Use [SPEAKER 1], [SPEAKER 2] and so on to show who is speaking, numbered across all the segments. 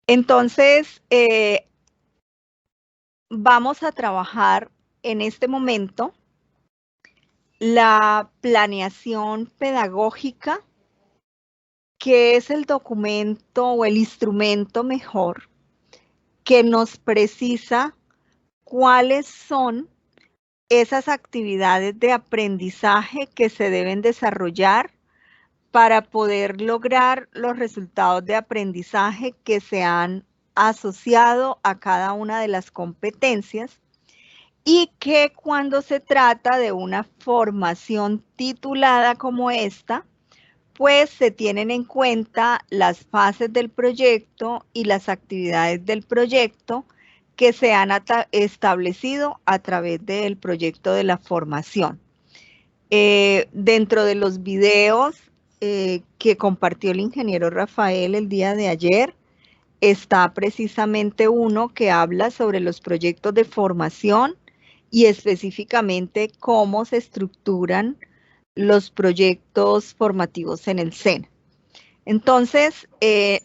[SPEAKER 1] Entonces, vamos a trabajar en este momento la planeación pedagógica, que es el documento o el instrumento mejor que nos precisa cuáles son esas actividades de aprendizaje que se deben desarrollar para poder lograr los resultados de aprendizaje que se han asociado a cada una de las competencias, y que cuando se trata de una formación titulada como esta, pues se tienen en cuenta las fases del proyecto y las actividades del proyecto que se han establecido a través del proyecto de la formación. Dentro de los videos que compartió el ingeniero Rafael el día de ayer, está precisamente uno que habla sobre los proyectos de formación y específicamente cómo se estructuran los proyectos formativos en el SENA. Entonces,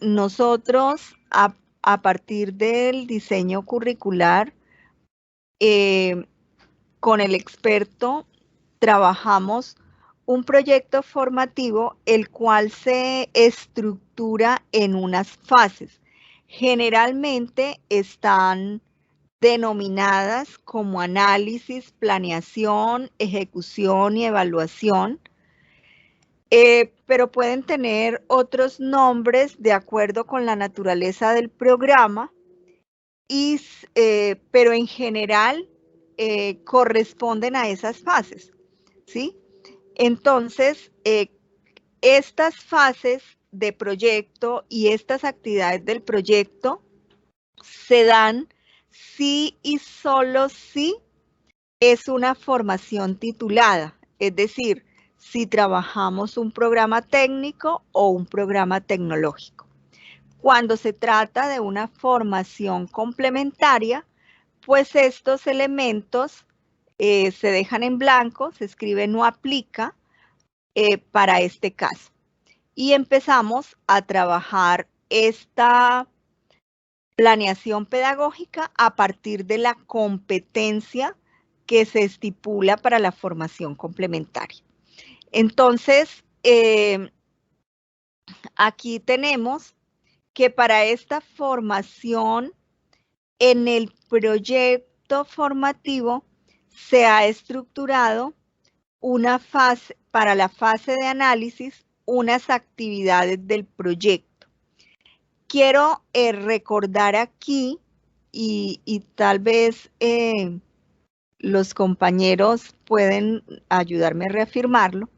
[SPEAKER 1] nosotros a partir del diseño curricular, con el experto trabajamos un proyecto formativo el cual se estructura en unas fases. Generalmente están denominadas como análisis, planeación, ejecución y evaluación, pero pueden tener otros nombres de acuerdo con la naturaleza del programa, pero en general corresponden a esas fases, ¿sí? Entonces, estas fases de proyecto y estas actividades del proyecto se dan si y solo si es una formación titulada, es decir, si trabajamos un programa técnico o un programa tecnológico. Cuando se trata de una formación complementaria, pues estos elementos se dejan en blanco, se escribe no aplica para este caso. Y empezamos a trabajar esta planeación pedagógica a partir de la competencia que se estipula para la formación complementaria. Entonces, aquí tenemos que para esta formación en el proyecto formativo se ha estructurado una fase, para la fase de análisis, unas actividades del proyecto. Quiero recordar aquí, y tal vez los compañeros pueden ayudarme a reafirmarlo,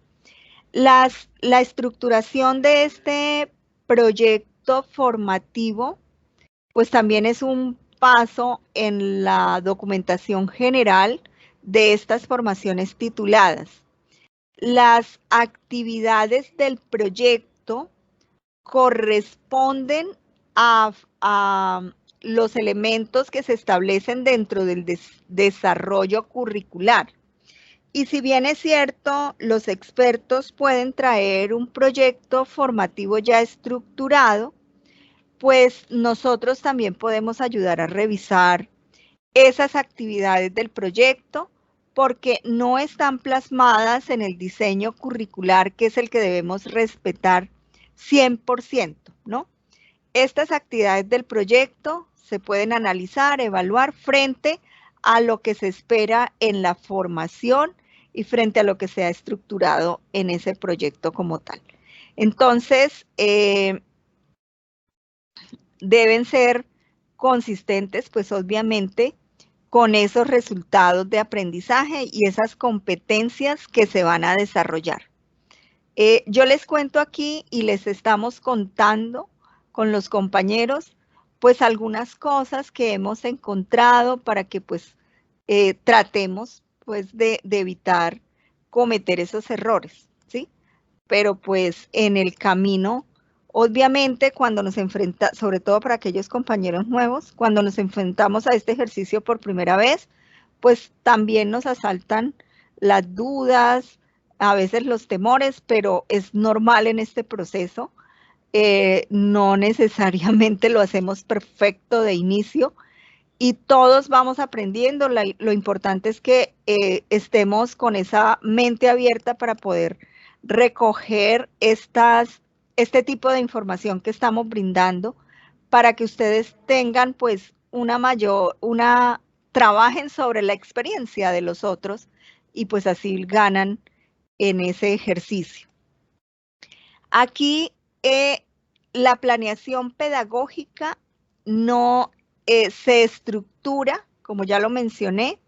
[SPEAKER 1] la estructuración de este proyecto formativo, pues también es un paso en la documentación general de estas formaciones tituladas. Las actividades del proyecto corresponden a los elementos que se establecen dentro del desarrollo curricular. Y si bien es cierto, los expertos pueden traer un proyecto formativo ya estructurado, pues nosotros también podemos ayudar a revisar esas actividades del proyecto porque no están plasmadas en el diseño curricular, que es el que debemos respetar 100%, ¿no? Estas actividades del proyecto se pueden analizar, evaluar frente a lo que se espera en la formación y frente a lo que se ha estructurado en ese proyecto como tal. Entonces, deben ser consistentes, pues obviamente, con esos resultados de aprendizaje y esas competencias que se van a desarrollar. Yo les cuento aquí y les estamos contando con los compañeros, pues algunas cosas que hemos encontrado para que pues tratemos pues de evitar cometer esos errores, ¿sí? Pero pues en el camino, obviamente cuando nos enfrentamos, sobre todo para aquellos compañeros nuevos, cuando nos enfrentamos a este ejercicio por primera vez, pues también nos asaltan las dudas, a veces los temores, pero es normal en este proceso. no necesariamente lo hacemos perfecto de inicio y todos vamos aprendiendo. Lo importante es que estemos con esa mente abierta para poder recoger este tipo de información que estamos brindando para que ustedes tengan pues trabajen sobre la experiencia de los otros y pues así ganan en ese ejercicio. Aquí la planeación pedagógica no se estructura, como ya lo mencioné,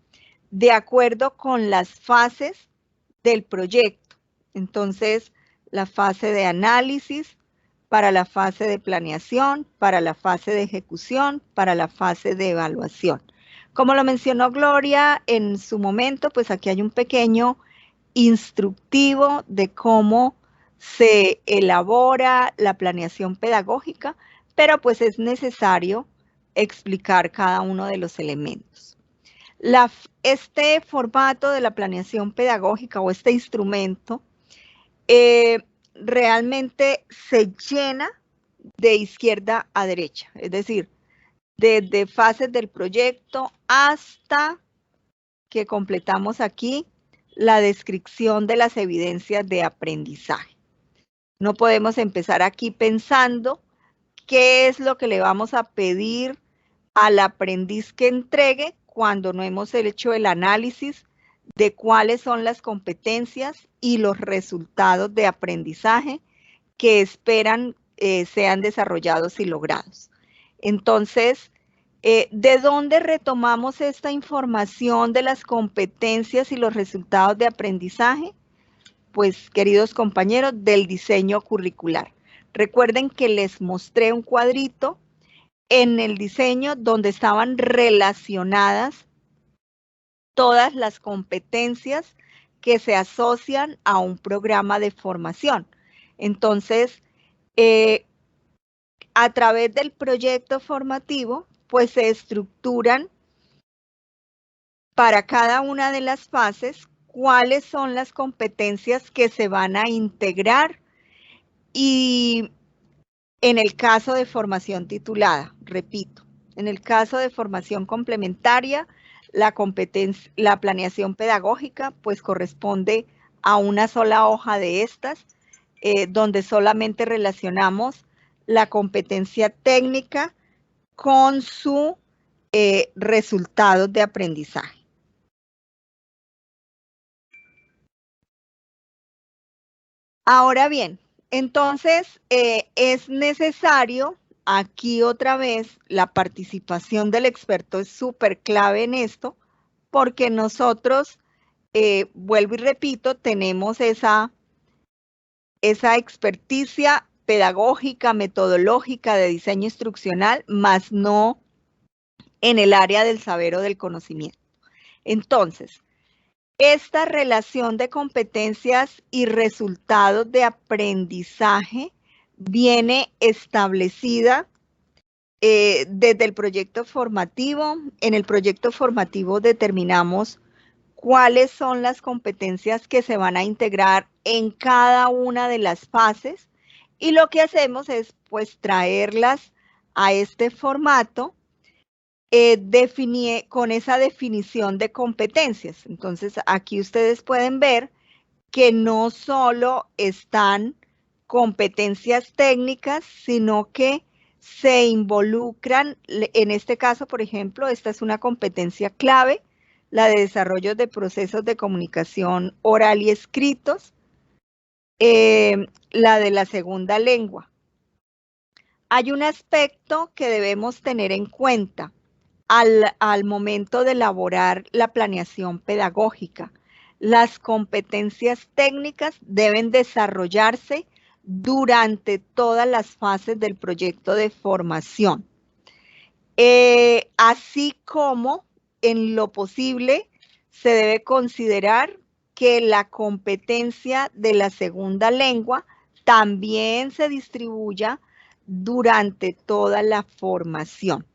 [SPEAKER 1] de acuerdo con las fases del proyecto. Entonces, la fase de análisis, para la fase de planeación, para la fase de ejecución, para la fase de evaluación. Como lo mencionó Gloria en su momento, pues aquí hay un pequeño instructivo de cómo se elabora la planeación pedagógica, pero pues es necesario explicar cada uno de los elementos. Este formato de la planeación pedagógica o este instrumento realmente se llena de izquierda a derecha, es decir, desde fases del proyecto hasta que completamos aquí la descripción de las evidencias de aprendizaje. No podemos empezar aquí pensando qué es lo que le vamos a pedir al aprendiz que entregue cuando no hemos hecho el análisis de cuáles son las competencias y los resultados de aprendizaje que esperan sean desarrollados y logrados. Entonces, ¿de dónde retomamos esta información de las competencias y los resultados de aprendizaje? Pues, queridos compañeros, del diseño curricular. Recuerden que les mostré un cuadrito en el diseño donde estaban relacionadas todas las competencias que se asocian a un programa de formación. Entonces, a través del proyecto formativo, pues se estructuran para cada una de las fases cuáles son las competencias que se van a integrar y en el caso de formación titulada, repito, en el caso de formación complementaria, la planeación pedagógica pues corresponde a una sola hoja de estas, donde solamente relacionamos la competencia técnica con su resultados de aprendizaje. Ahora bien, entonces es necesario, aquí otra vez, la participación del experto es súper clave en esto, porque nosotros, vuelvo y repito, tenemos esa experticia pedagógica, metodológica de diseño instruccional, más no en el área del saber o del conocimiento. Entonces, esta relación de competencias y resultados de aprendizaje viene establecida desde el proyecto formativo. En el proyecto formativo determinamos cuáles son las competencias que se van a integrar en cada una de las fases y lo que hacemos es pues traerlas a este formato con esa definición de competencias. Entonces, aquí ustedes pueden ver que no solo están competencias técnicas, sino que se involucran, en este caso, por ejemplo, esta es una competencia clave, la de desarrollo de procesos de comunicación oral y escritos, la de la segunda lengua. Hay un aspecto que debemos tener en cuenta al momento de elaborar la planeación pedagógica. Las competencias técnicas deben desarrollarse durante todas las fases del proyecto de formación. Así como en lo posible se debe considerar que la competencia de la segunda lengua también se distribuya durante toda la formación.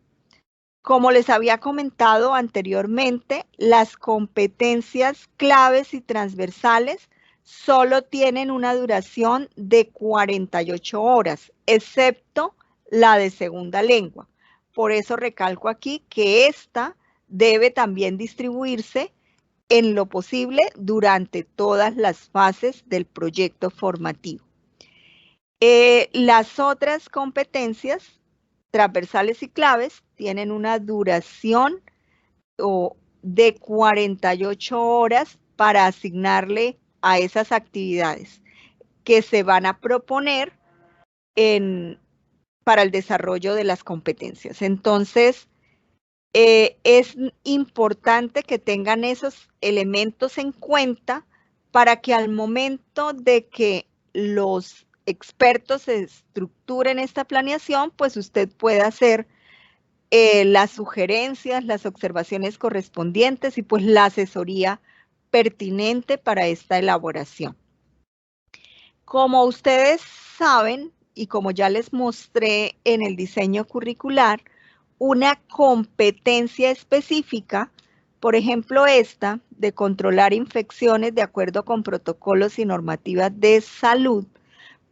[SPEAKER 1] Como les había comentado anteriormente, las competencias claves y transversales solo tienen una duración de 48 horas, excepto la de segunda lengua. Por eso recalco aquí que esta debe también distribuirse en lo posible durante todas las fases del proyecto formativo. Las otras competencias transversales y claves tienen una duración de 48 horas para asignarle a esas actividades que se van a proponer para el desarrollo de las competencias. Entonces, es importante que tengan esos elementos en cuenta para que al momento de que los expertos se estructuren esta planeación, pues usted pueda hacer las sugerencias, las observaciones correspondientes y pues la asesoría pertinente para esta elaboración. Como ustedes saben, y como ya les mostré en el diseño curricular, una competencia específica, por ejemplo esta, de controlar infecciones de acuerdo con protocolos y normativas de salud,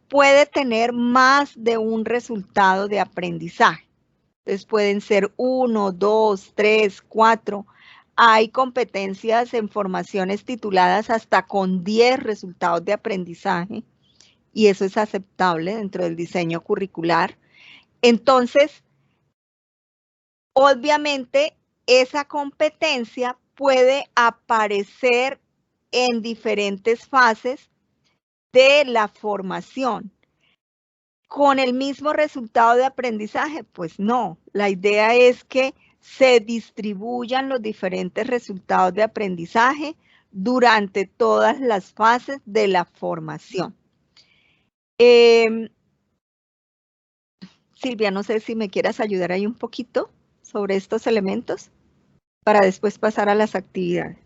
[SPEAKER 1] puede tener más de un resultado de aprendizaje. Entonces pueden ser 1, 2, 3, 4. Hay competencias en formaciones tituladas hasta con 10 resultados de aprendizaje y eso es aceptable dentro del diseño curricular. Entonces, obviamente, esa competencia puede aparecer en diferentes fases de la formación. ¿Con el mismo resultado de aprendizaje? Pues no, la idea es que se distribuyan los diferentes resultados de aprendizaje durante todas las fases de la formación. Silvia, no sé si me quieras ayudar ahí un poquito sobre estos elementos para después pasar a las actividades.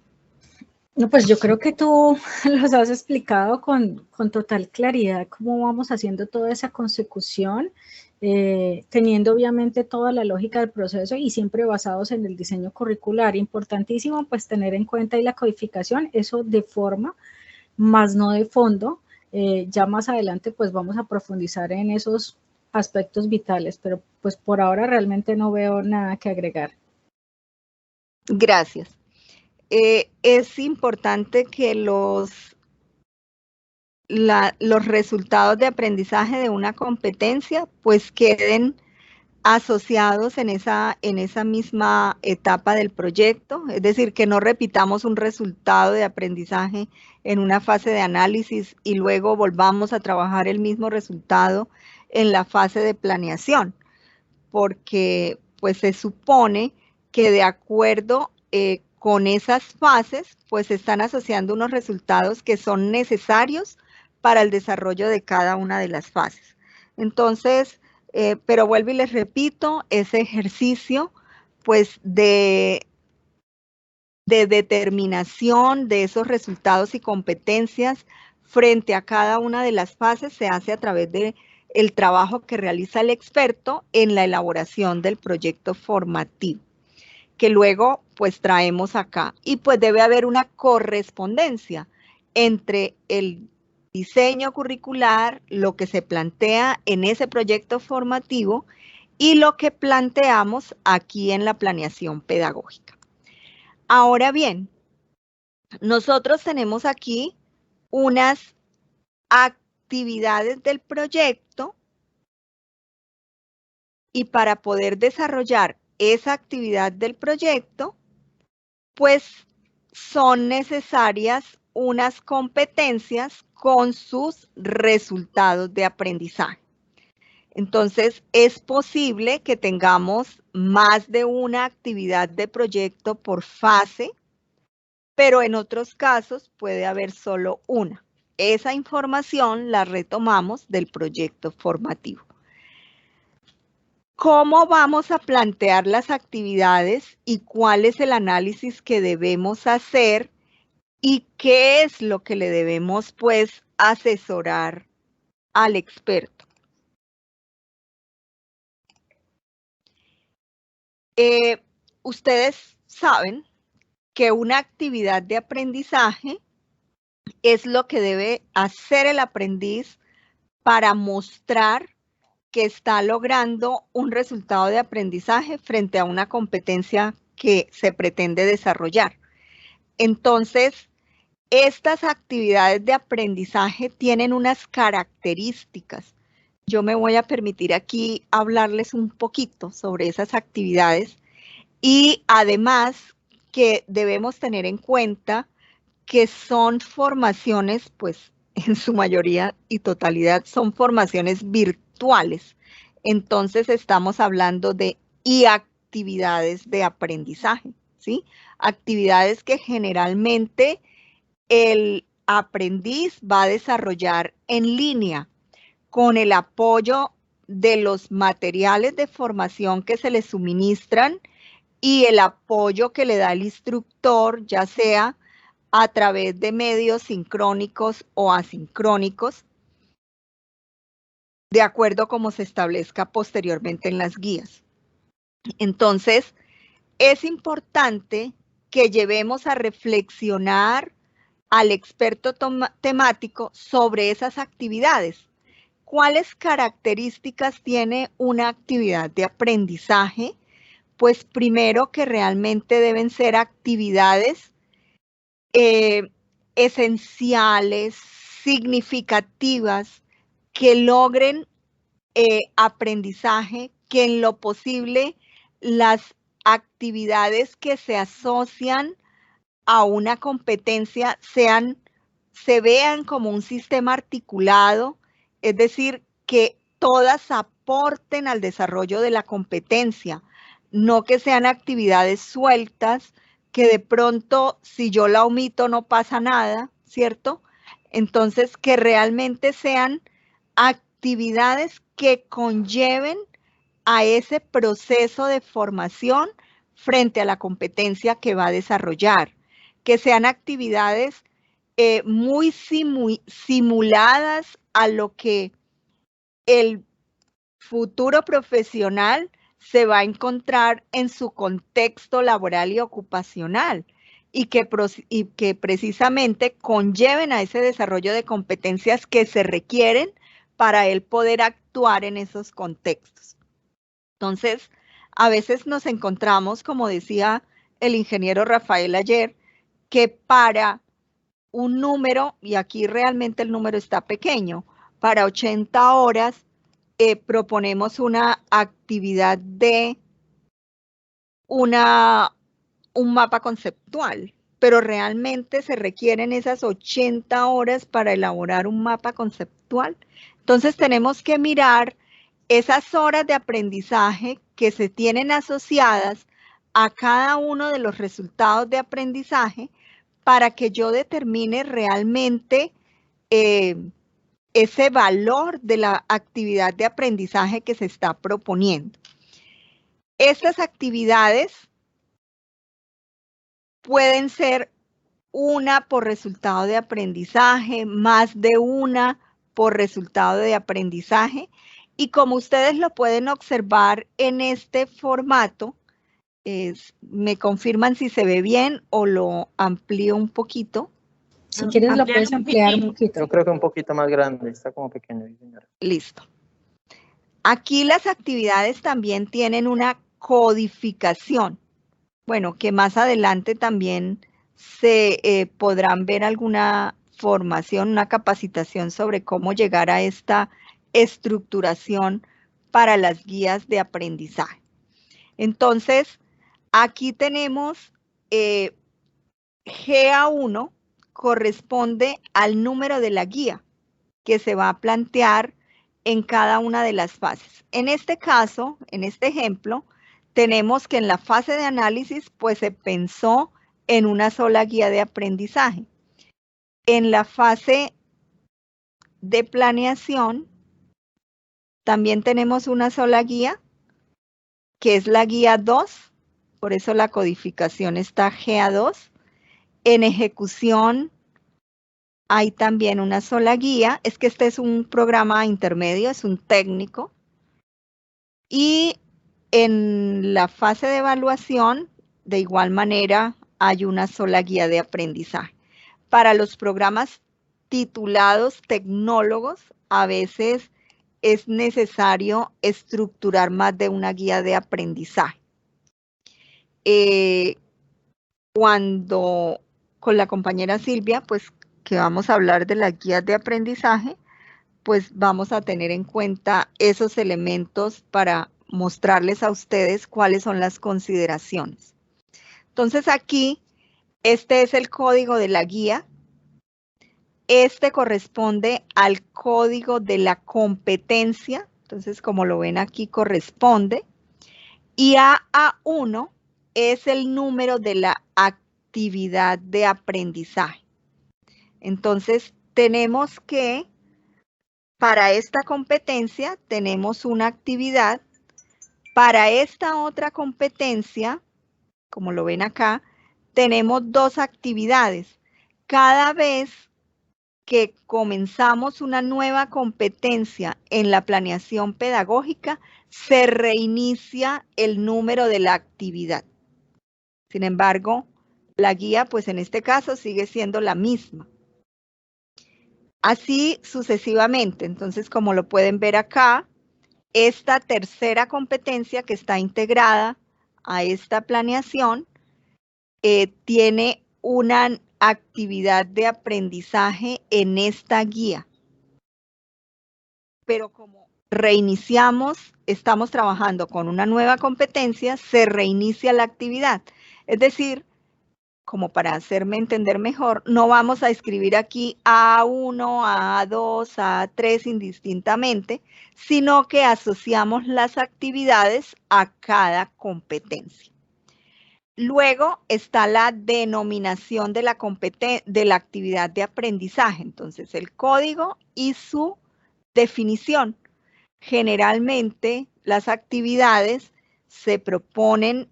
[SPEAKER 2] No, pues yo creo que tú los has explicado con total claridad cómo vamos haciendo toda esa consecución, teniendo obviamente toda la lógica del proceso y siempre basados en el diseño curricular. Importantísimo pues tener en cuenta ahí la codificación, eso de forma, más no de fondo. Ya más adelante pues vamos a profundizar en esos aspectos vitales, pero pues por ahora realmente no veo nada que agregar.
[SPEAKER 1] Gracias. Es importante que los resultados de aprendizaje de una competencia pues queden asociados en esa misma etapa del proyecto, es decir, que no repitamos un resultado de aprendizaje en una fase de análisis y luego volvamos a trabajar el mismo resultado en la fase de planeación, porque pues se supone que de acuerdo con esas fases, pues se están asociando unos resultados que son necesarios para el desarrollo de cada una de las fases. Entonces, pero vuelvo y les repito, ese ejercicio pues de determinación de esos resultados y competencias frente a cada una de las fases se hace a través de el trabajo que realiza el experto en la elaboración del proyecto formativo, que luego pues traemos acá. Y pues debe haber una correspondencia entre el diseño curricular, lo que se plantea en ese proyecto formativo y lo que planteamos aquí en la planeación pedagógica. Ahora bien, nosotros tenemos aquí unas actividades del proyecto y para poder desarrollar esa actividad del proyecto, pues son necesarias unas competencias con sus resultados de aprendizaje. Entonces, es posible que tengamos más de una actividad de proyecto por fase, pero en otros casos puede haber solo una. Esa información la retomamos del proyecto formativo. ¿Cómo vamos a plantear las actividades y cuál es el análisis que debemos hacer y qué es lo que le debemos, pues, asesorar al experto? Ustedes saben que una actividad de aprendizaje es lo que debe hacer el aprendiz para mostrar que está logrando un resultado de aprendizaje frente a una competencia que se pretende desarrollar. Entonces, estas actividades de aprendizaje tienen unas características. Yo me voy a permitir aquí hablarles un poquito sobre esas actividades y además que debemos tener en cuenta que son formaciones, pues en su mayoría y totalidad son formaciones virtuales. Entonces estamos hablando de actividades de aprendizaje, ¿sí? Actividades que generalmente el aprendiz va a desarrollar en línea con el apoyo de los materiales de formación que se le suministran y el apoyo que le da el instructor, ya sea a través de medios sincrónicos o asincrónicos, de acuerdo a cómo se establezca posteriormente en las guías. Entonces, es importante que llevemos a reflexionar al experto temático sobre esas actividades. ¿Cuáles características tiene una actividad de aprendizaje? Pues primero que realmente deben ser actividades esenciales, significativas, que logren aprendizaje, que en lo posible las actividades que se asocian a una competencia se vean como un sistema articulado, es decir, que todas aporten al desarrollo de la competencia, no que sean actividades sueltas, que de pronto si yo la omito no pasa nada, ¿cierto? Entonces, que realmente sean actividades que conlleven a ese proceso de formación frente a la competencia que va a desarrollar, que sean actividades muy simuladas a lo que el futuro profesional se va a encontrar en su contexto laboral y ocupacional y que precisamente conlleven a ese desarrollo de competencias que se requieren para él poder actuar en esos contextos. Entonces, a veces nos encontramos, como decía el ingeniero Rafael ayer, que para un número, y aquí realmente el número está pequeño, para 80 horas proponemos una actividad de un mapa conceptual, pero realmente se requieren esas 80 horas para elaborar un mapa conceptual. Entonces tenemos que mirar esas horas de aprendizaje que se tienen asociadas a cada uno de los resultados de aprendizaje para que yo determine realmente ese valor de la actividad de aprendizaje que se está proponiendo. Estas actividades pueden ser una por resultado de aprendizaje, más de una por resultado de aprendizaje. Y como ustedes lo pueden observar en este formato, me confirman si se ve bien o lo amplío un poquito.
[SPEAKER 2] Si quieres lo puedes ampliar un poquito.
[SPEAKER 3] Yo creo que un poquito más grande, está como pequeño, señora.
[SPEAKER 1] Listo. Aquí las actividades también tienen una codificación. Bueno, que más adelante también se podrán ver alguna formación, una capacitación sobre cómo llegar a esta estructuración para las guías de aprendizaje. Entonces, aquí tenemos GA1 corresponde al número de la guía que se va a plantear en cada una de las fases. En este caso, en este ejemplo, tenemos que en la fase de análisis, pues se pensó en una sola guía de aprendizaje. En la fase de planeación, también tenemos una sola guía, que es la guía 2, por eso la codificación está GA2. En ejecución hay también una sola guía, es que este es un programa intermedio, es un técnico. Y en la fase de evaluación, de igual manera, hay una sola guía de aprendizaje. para los programas titulados tecnólogos, a veces es necesario estructurar más de una guía de aprendizaje. Cuando con la compañera Silvia, pues que vamos a hablar de las guías de aprendizaje, pues vamos a tener en cuenta esos elementos para mostrarles a ustedes cuáles son las consideraciones. Entonces aquí, este es el código de la guía. Este corresponde al código de la competencia. Entonces, como lo ven aquí, corresponde. Y AA1 es el número de la actividad de aprendizaje. Entonces, tenemos que, para esta competencia, tenemos una actividad. Para esta otra competencia, como lo ven acá, tenemos 2 actividades. Cada vez que comenzamos una nueva competencia en la planeación pedagógica, se reinicia el número de la actividad. Sin embargo, la guía, pues en este caso, sigue siendo la misma. Así sucesivamente. Entonces, como lo pueden ver acá, esta tercera competencia que está integrada a esta planeación tiene una actividad de aprendizaje en esta guía. Pero como reiniciamos, estamos trabajando con una nueva competencia, se reinicia la actividad. Es decir, como para hacerme entender mejor, no vamos a escribir aquí A1, A2, A3 indistintamente, sino que asociamos las actividades a cada competencia. Luego está la denominación de la actividad de aprendizaje. Entonces, el código y su definición. Generalmente, las actividades se proponen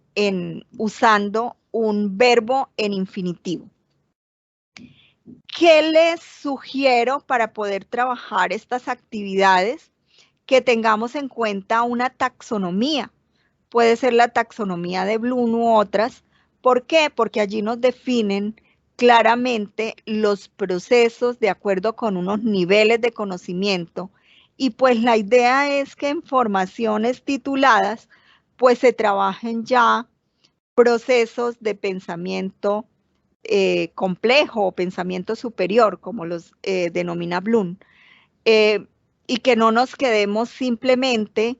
[SPEAKER 1] usando un verbo en infinitivo. ¿Qué les sugiero para poder trabajar estas actividades? Que tengamos en cuenta una taxonomía. Puede ser la taxonomía de Bloom u otras. ¿Por qué? Porque allí nos definen claramente los procesos de acuerdo con unos niveles de conocimiento. Y pues la idea es que en formaciones tituladas, pues se trabajen ya procesos de pensamiento complejo o pensamiento superior, como los denomina Bloom. Y que no nos quedemos simplemente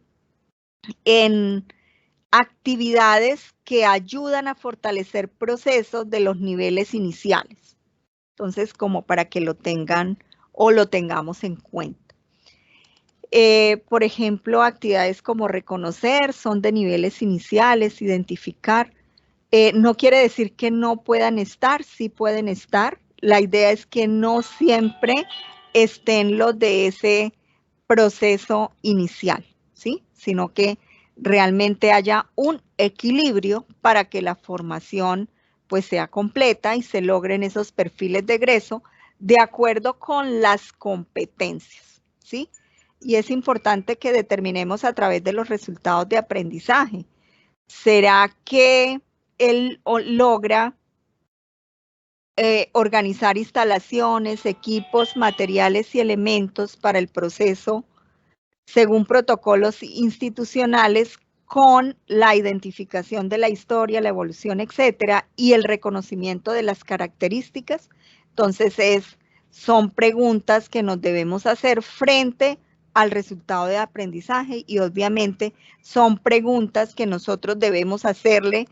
[SPEAKER 1] en actividades que ayudan a fortalecer procesos de los niveles iniciales. Entonces, como para que lo tengan o lo tengamos en cuenta. Por ejemplo, actividades como reconocer son de niveles iniciales, identificar. No quiere decir que no puedan estar, sí pueden estar. La idea es que no siempre estén los de ese proceso inicial, ¿sí? Sino que realmente haya un equilibrio para que la formación pues sea completa y se logren esos perfiles de egreso de acuerdo con las competencias, ¿sí? Y es importante que determinemos a través de los resultados de aprendizaje. ¿Será que él logra organizar instalaciones, equipos, materiales y elementos para el proceso según protocolos institucionales con la identificación de la historia, la evolución, etcétera, y el reconocimiento de las características? Entonces, son preguntas que nos debemos hacer frente al resultado de aprendizaje y obviamente son preguntas que nosotros debemos hacerle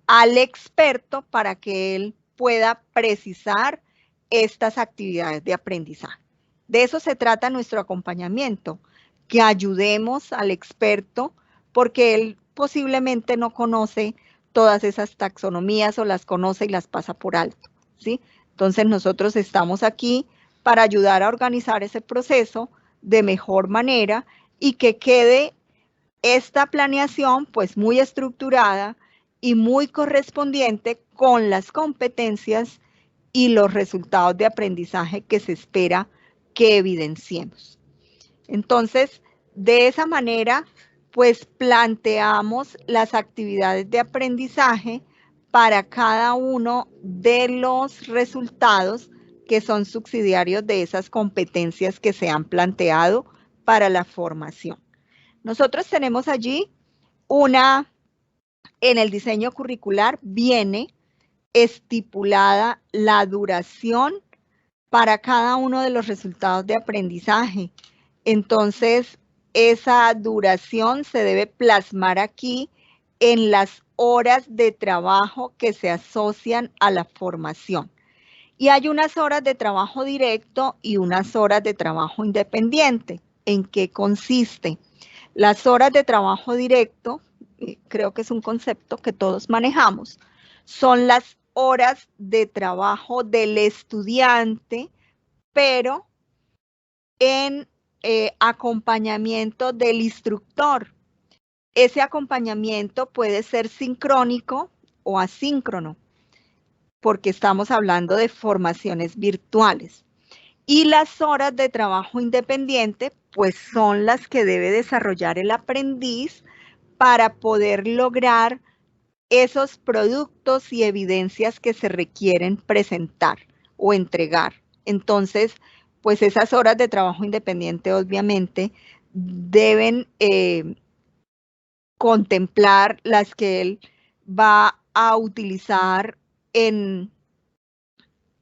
[SPEAKER 1] al experto para que él pueda precisar estas actividades de aprendizaje. De eso se trata nuestro acompañamiento, que ayudemos al experto porque él posiblemente no conoce todas esas taxonomías o las conoce y las pasa por alto, ¿sí? Entonces nosotros estamos aquí para ayudar a organizar ese proceso de mejor manera y que quede esta planeación pues muy estructurada y muy correspondiente con las competencias y los resultados de aprendizaje que se espera que evidenciemos. Entonces, de esa manera, pues planteamos las actividades de aprendizaje para cada uno de los resultados que son subsidiarios de esas competencias que se han planteado para la formación. Nosotros tenemos allí en el diseño curricular viene estipulada la duración para cada uno de los resultados de aprendizaje. Entonces, esa duración se debe plasmar aquí en las horas de trabajo que se asocian a la formación. Y hay unas horas de trabajo directo y unas horas de trabajo independiente. ¿En qué consiste? Las horas de trabajo directo, creo que es un concepto que todos manejamos, son las horas de trabajo del estudiante, pero en acompañamiento del instructor. Ese acompañamiento puede ser sincrónico o asíncrono, porque estamos hablando de formaciones virtuales. Y las horas de trabajo independiente, pues son las que debe desarrollar el aprendiz para poder lograr esos productos y evidencias que se requieren presentar o entregar. Entonces, pues esas horas de trabajo independiente obviamente deben contemplar las que él va a utilizar en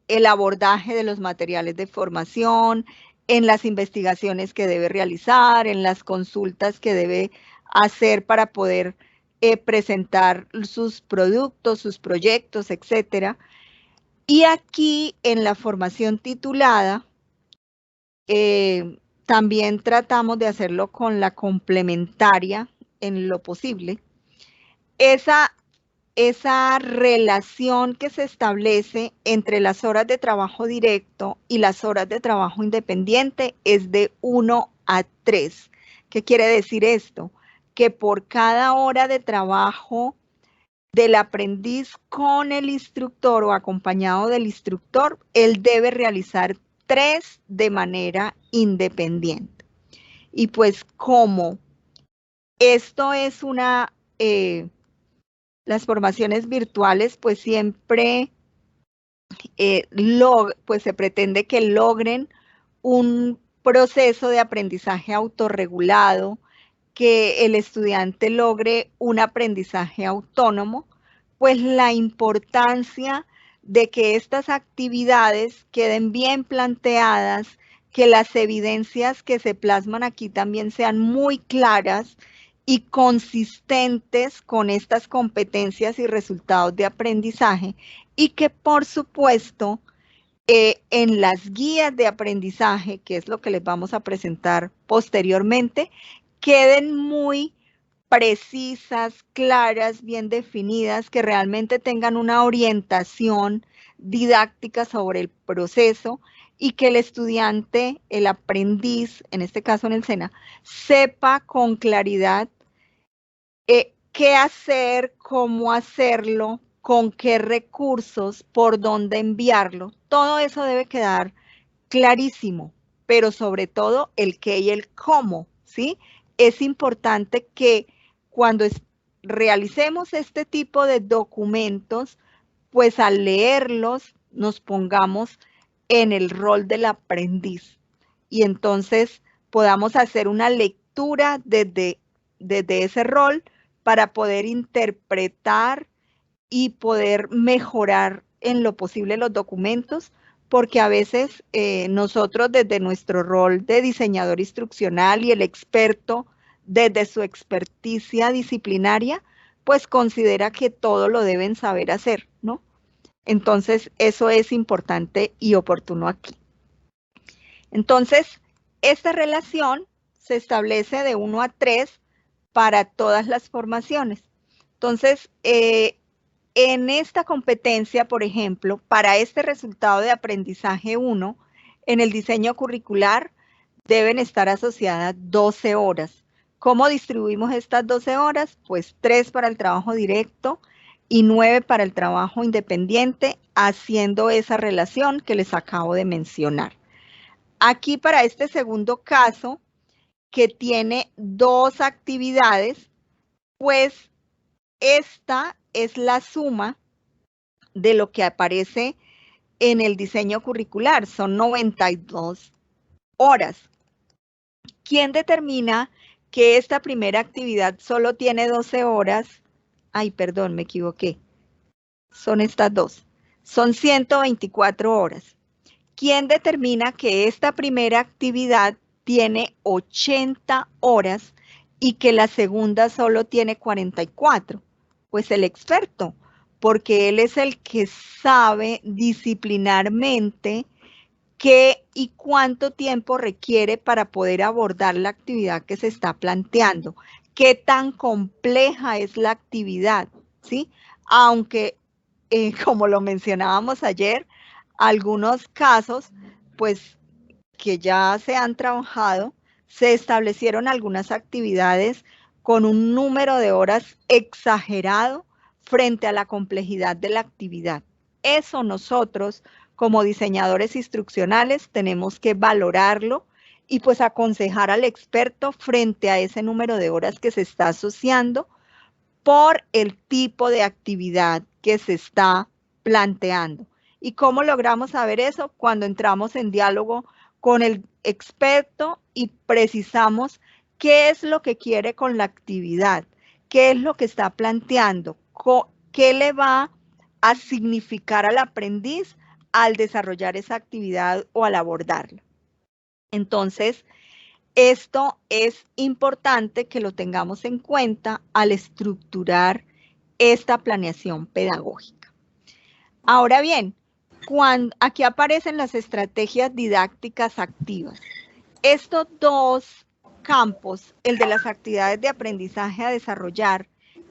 [SPEAKER 1] el abordaje de los materiales de formación, en las investigaciones que debe realizar, en las consultas que debe hacer para poder presentar sus productos, sus proyectos, etcétera. Y aquí en la formación titulada, también tratamos de hacerlo con la complementaria en lo posible. Esa relación que se establece entre las horas de trabajo directo y las horas de trabajo independiente es de 1 a 3. ¿Qué quiere decir esto? Que por cada hora de trabajo del aprendiz con el instructor o acompañado del instructor, él debe realizar 3 de manera independiente. Y pues como esto es las formaciones virtuales, pues siempre pues se pretende que logren un proceso de aprendizaje autorregulado, que el estudiante logre un aprendizaje autónomo, pues la importancia de que estas actividades queden bien planteadas, que las evidencias que se plasman aquí también sean muy claras y consistentes con estas competencias y resultados de aprendizaje, y que por supuesto en las guías de aprendizaje, que es lo que les vamos a presentar posteriormente, queden muy precisas, claras, bien definidas, que realmente tengan una orientación didáctica sobre el proceso y que el estudiante, el aprendiz, en este caso en el SENA, sepa con claridad qué hacer, cómo hacerlo, con qué recursos, por dónde enviarlo. Todo eso debe quedar clarísimo, pero sobre todo el qué y el cómo, ¿sí? Es importante que cuando realicemos este tipo de documentos, pues al leerlos nos pongamos en el rol del aprendiz y entonces podamos hacer una lectura desde ese rol para poder interpretar y poder mejorar en lo posible los documentos, porque a veces nosotros desde nuestro rol de diseñador instruccional y el experto desde su experticia disciplinaria, pues considera que todo lo deben saber hacer, ¿no? Entonces, eso es importante y oportuno aquí. Entonces, esta relación se establece de 1 a 3 para todas las formaciones. Entonces, en esta competencia, por ejemplo, para este resultado de aprendizaje 1, en el diseño curricular deben estar asociadas 12 horas. ¿Cómo distribuimos estas 12 horas? Pues 3 para el trabajo directo y 9 para el trabajo independiente, haciendo esa relación que les acabo de mencionar. Aquí para este segundo caso, que tiene 2 actividades, pues esta es la suma de lo que aparece en el diseño curricular, son 92 horas. ¿Quién determina que esta primera actividad solo tiene 12 horas? Ay, perdón, me equivoqué. Son estas dos. Son 124 horas. ¿Quién determina que esta primera actividad tiene 80 horas y que la segunda solo tiene 44? Pues el experto, porque él es el que sabe disciplinarmente qué y cuánto tiempo requiere para poder abordar la actividad que se está planteando, qué tan compleja es la actividad, ¿sí? Aunque, como lo mencionábamos ayer, algunos casos, pues, que ya se han trabajado, se establecieron algunas actividades con un número de horas exagerado frente a la complejidad de la actividad. Eso nosotros, como diseñadores instruccionales, tenemos que valorarlo y pues aconsejar al experto frente a ese número de horas que se está asociando por el tipo de actividad que se está planteando. ¿Y cómo logramos saber eso? Cuando entramos en diálogo con el experto y precisamos qué es lo que quiere con la actividad, qué es lo que está planteando, qué le va a significar al aprendiz al desarrollar esa actividad o al abordarla. Entonces, esto es importante que lo tengamos en cuenta al estructurar esta planeación pedagógica. Ahora bien, aquí aparecen las estrategias didácticas activas. Estos dos campos, el de las actividades de aprendizaje a desarrollar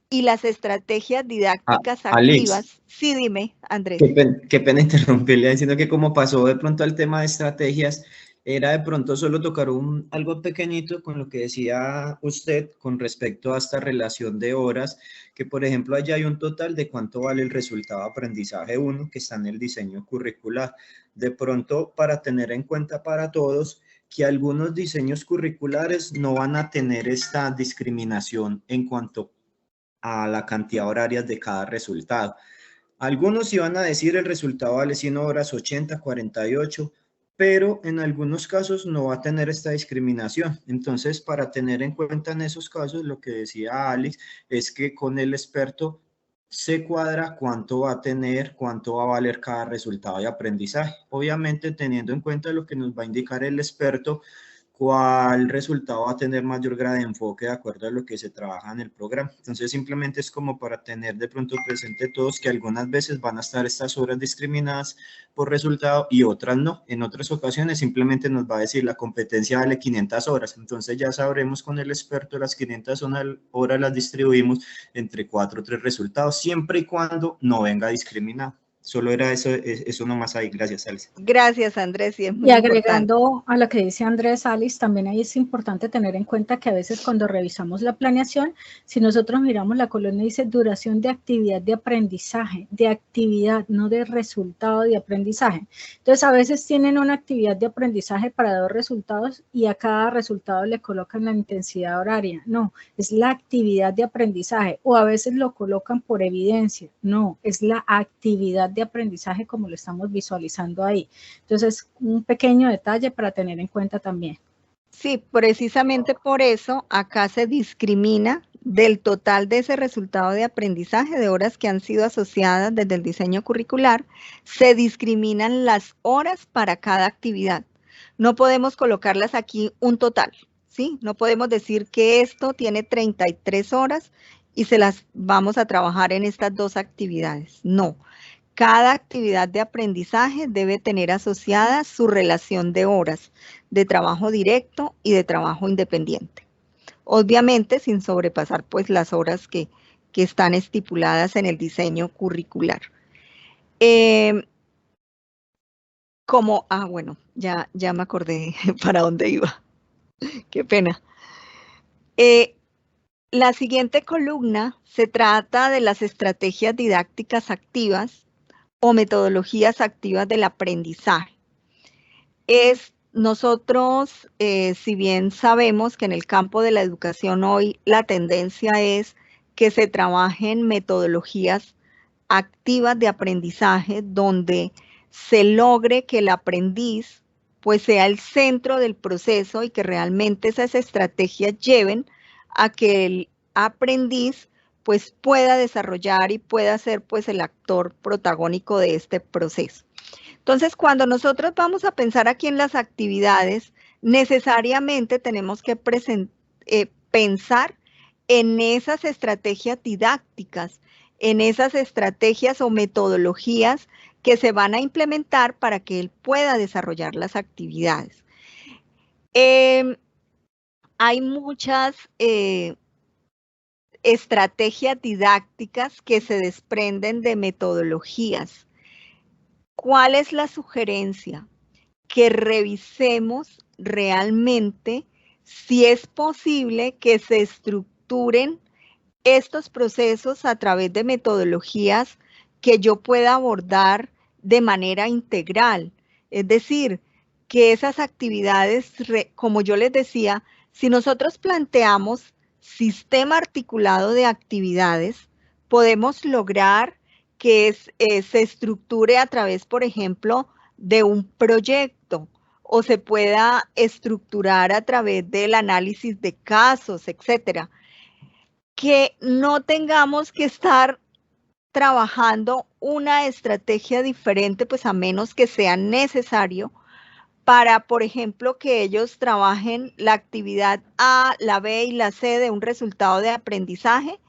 [SPEAKER 1] y las estrategias didácticas activas.
[SPEAKER 4] Alex,
[SPEAKER 1] Sí, dime, Andrés.
[SPEAKER 4] Qué pena interrumpirle, diciendo que como pasó de pronto al tema de estrategias, era de pronto solo tocar algo pequeñito con lo que decía usted con respecto a esta relación de horas, que por ejemplo allá hay un total de cuánto vale el resultado de aprendizaje 1 que está en el diseño curricular. De pronto, para tener en cuenta para todos, que algunos diseños curriculares no van a tener esta discriminación en cuanto a la cantidad horaria de cada resultado. Algunos iban a decir el resultado vale 100 horas, 80, 48, pero en algunos casos no va a tener esta discriminación. Entonces, para tener en cuenta en esos casos, lo que decía Alex es que con el experto se cuadra cuánto va a tener, cuánto va a valer cada resultado de aprendizaje. Obviamente, teniendo en cuenta lo que nos va a indicar el experto, cuál resultado va a tener mayor grado de enfoque de acuerdo a lo que se trabaja en el programa. Entonces, simplemente es como para tener de pronto presente todos que algunas veces van a estar estas horas discriminadas por resultado y otras no. En otras ocasiones simplemente nos va a decir la competencia vale 500 horas. Entonces, ya sabremos con el experto las 500 horas las distribuimos entre 4 o 3 resultados, siempre y cuando no venga discriminado. Solo era eso nomás ahí. Gracias, Alice.
[SPEAKER 1] Gracias, Andrés. Y
[SPEAKER 2] agregando
[SPEAKER 1] importante
[SPEAKER 2] a lo que dice Andrés, Alice, también ahí es importante tener en cuenta que a veces cuando revisamos la planeación, si nosotros miramos la columna dice duración de actividad de aprendizaje, de actividad, no de resultado de aprendizaje. Entonces, a veces tienen una actividad de aprendizaje para 2 resultados y a cada resultado le colocan la intensidad horaria. No, es la actividad de aprendizaje. O a veces lo colocan por evidencia. No, es la actividad de aprendizaje como lo estamos visualizando ahí. Entonces, un pequeño detalle para tener en cuenta también.
[SPEAKER 1] Sí, precisamente por eso acá se discrimina del total de ese resultado de aprendizaje de horas que han sido asociadas desde el diseño curricular, se discriminan las horas para cada actividad. No podemos colocarlas aquí un total, ¿sí? No podemos decir que esto tiene 33 horas y se las vamos a trabajar en estas 2 actividades. No. Cada actividad de aprendizaje debe tener asociada su relación de horas de trabajo directo y de trabajo independiente. Obviamente sin sobrepasar pues las horas que están estipuladas en el diseño curricular. Bueno, ya me acordé para dónde iba. Qué pena. La siguiente columna se trata de las estrategias didácticas activas o metodologías activas del aprendizaje. Nosotros, si bien sabemos que en el campo de la educación hoy la tendencia es que se trabajen metodologías activas de aprendizaje donde se logre que el aprendiz pues sea el centro del proceso y que realmente esas estrategias lleven a que el aprendiz pues pueda desarrollar y pueda ser pues el actor protagónico de este proceso. Entonces, cuando nosotros vamos a pensar aquí en las actividades, necesariamente tenemos que pensar en esas estrategias didácticas, en esas estrategias o metodologías que se van a implementar para que él pueda desarrollar las actividades. Hay muchas estrategias didácticas que se desprenden de metodologías. ¿Cuál es la sugerencia? Que revisemos realmente si es posible que se estructuren estos procesos a través de metodologías que yo pueda abordar de manera integral. Es decir, que esas actividades, como yo les decía, si nosotros planteamos sistema articulado de actividades, podemos lograr que se estructure a través, por ejemplo, de un proyecto o se pueda estructurar a través del análisis de casos, etcétera. Que no tengamos que estar trabajando una estrategia diferente, pues a menos que sea necesario para, por ejemplo, que ellos trabajen la actividad A, la B y la C de un resultado de aprendizaje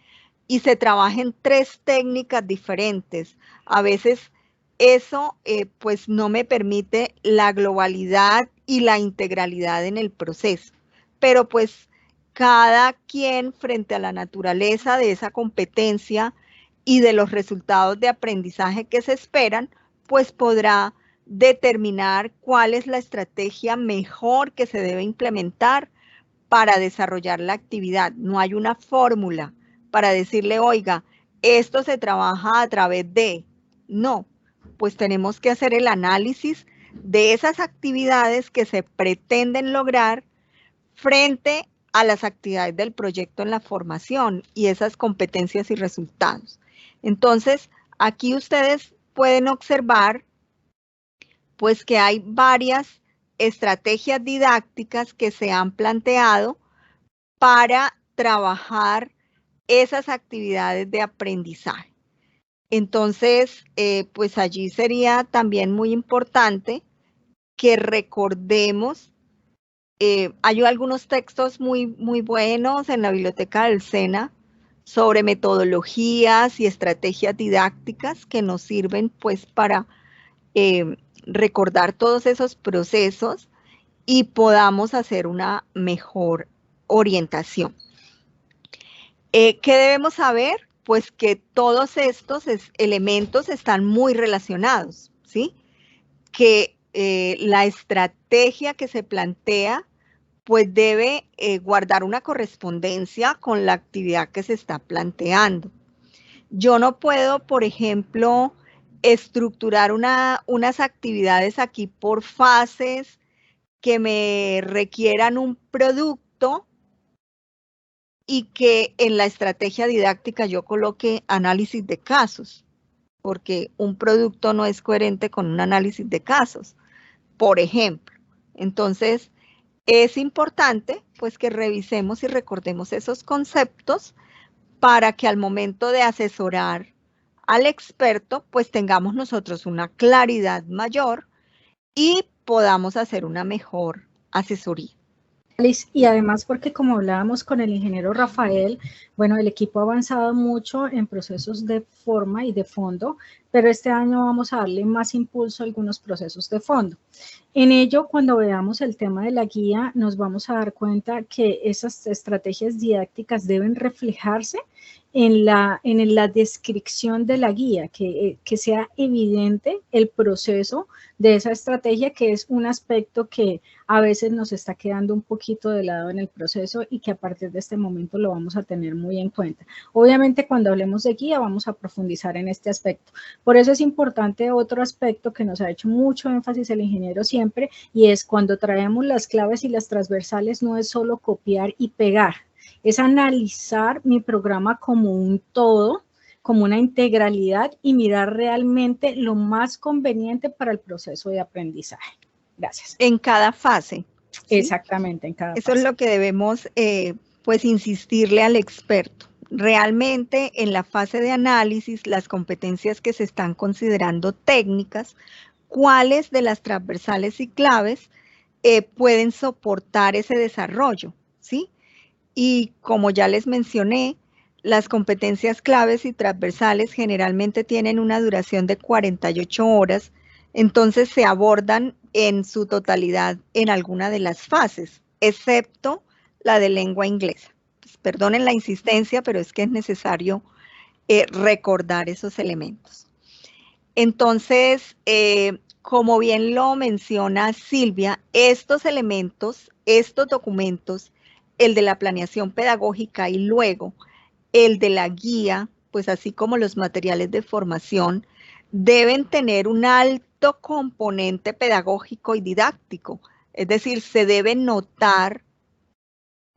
[SPEAKER 1] y se trabajen 3 técnicas diferentes. A veces eso pues no me permite la globalidad y la integralidad en el proceso, pero pues cada quien frente a la naturaleza de esa competencia y de los resultados de aprendizaje que se esperan, pues podrá determinar cuál es la estrategia mejor que se debe implementar para desarrollar la actividad. No hay una fórmula para decirle, oiga, esto se trabaja a través de. No, pues tenemos que hacer el análisis de esas actividades que se pretenden lograr frente a las actividades del proyecto en la formación y esas competencias y resultados. Entonces, aquí ustedes pueden observar pues que hay varias estrategias didácticas que se han planteado para trabajar esas actividades de aprendizaje. Entonces, pues allí sería también muy importante que recordemos, hay algunos textos muy buenos en la biblioteca del SENA sobre metodologías y estrategias didácticas que nos sirven pues para recordar todos esos procesos y podamos hacer una mejor orientación. ¿Qué debemos saber? Pues que todos estos elementos están muy relacionados, ¿sí? Que la estrategia que se plantea pues debe guardar una correspondencia con la actividad que se está planteando. Yo no puedo, por ejemplo, estructurar unas actividades aquí por fases que me requieran un producto y que en la estrategia didáctica yo coloque análisis de casos, porque un producto no es coherente con un análisis de casos, por ejemplo. Entonces, es importante pues que revisemos y recordemos esos conceptos para que al momento de asesorar al experto, pues tengamos nosotros una claridad mayor y podamos hacer una mejor asesoría.
[SPEAKER 2] Y además porque como hablábamos con el ingeniero Rafael, bueno, el equipo ha avanzado mucho en procesos de forma y de fondo, pero este año vamos a darle más impulso a algunos procesos de fondo. En ello, cuando veamos el tema de la guía, nos vamos a dar cuenta que esas estrategias didácticas deben reflejarse en la descripción de la guía, que sea evidente el proceso de esa estrategia, que es un aspecto que a veces nos está quedando un poquito de lado en el proceso y que a partir de este momento lo vamos a tener muy en cuenta. Obviamente, cuando hablemos de guía, vamos a profundizar en este aspecto. Por eso es importante otro aspecto que nos ha hecho mucho énfasis el ingeniero siempre, y es cuando traemos las claves y las transversales, no es solo copiar y pegar, es analizar mi programa como un todo como una integralidad y mirar realmente lo más conveniente para el proceso de aprendizaje. Gracias.
[SPEAKER 1] En cada fase. ¿Sí?
[SPEAKER 2] Exactamente, en cada
[SPEAKER 1] Eso
[SPEAKER 2] fase.
[SPEAKER 1] es lo que debemos, pues, insistirle al experto. Realmente, en la fase de análisis, las competencias que se están considerando técnicas, ¿cuáles de las transversales y claves pueden soportar ese desarrollo? ¿Sí? Y como ya les mencioné, las competencias claves y transversales generalmente tienen una duración de 48 horas, entonces se abordan en su totalidad en alguna de las fases, excepto la de lengua inglesa. Pues, perdonen la insistencia, pero es que es necesario recordar esos elementos. Entonces, como bien lo menciona Silvia, estos elementos, estos documentos, el de la planeación pedagógica y luego el de la guía, pues así como los materiales de formación, deben tener un alto componente pedagógico y didáctico. Es decir, se debe notar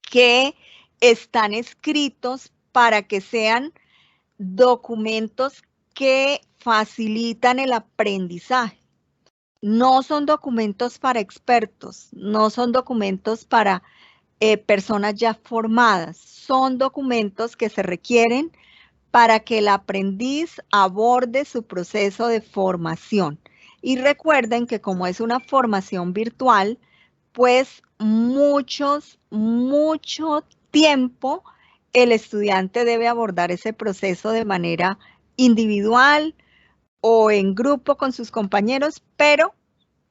[SPEAKER 1] que están escritos para que sean documentos que facilitan el aprendizaje. No son documentos para expertos, no son documentos para personas ya formadas, son documentos que se requieren para que el aprendiz aborde su proceso de formación. Y recuerden que como es una formación virtual, pues mucho tiempo el estudiante debe abordar ese proceso de manera individual o en grupo con sus compañeros, pero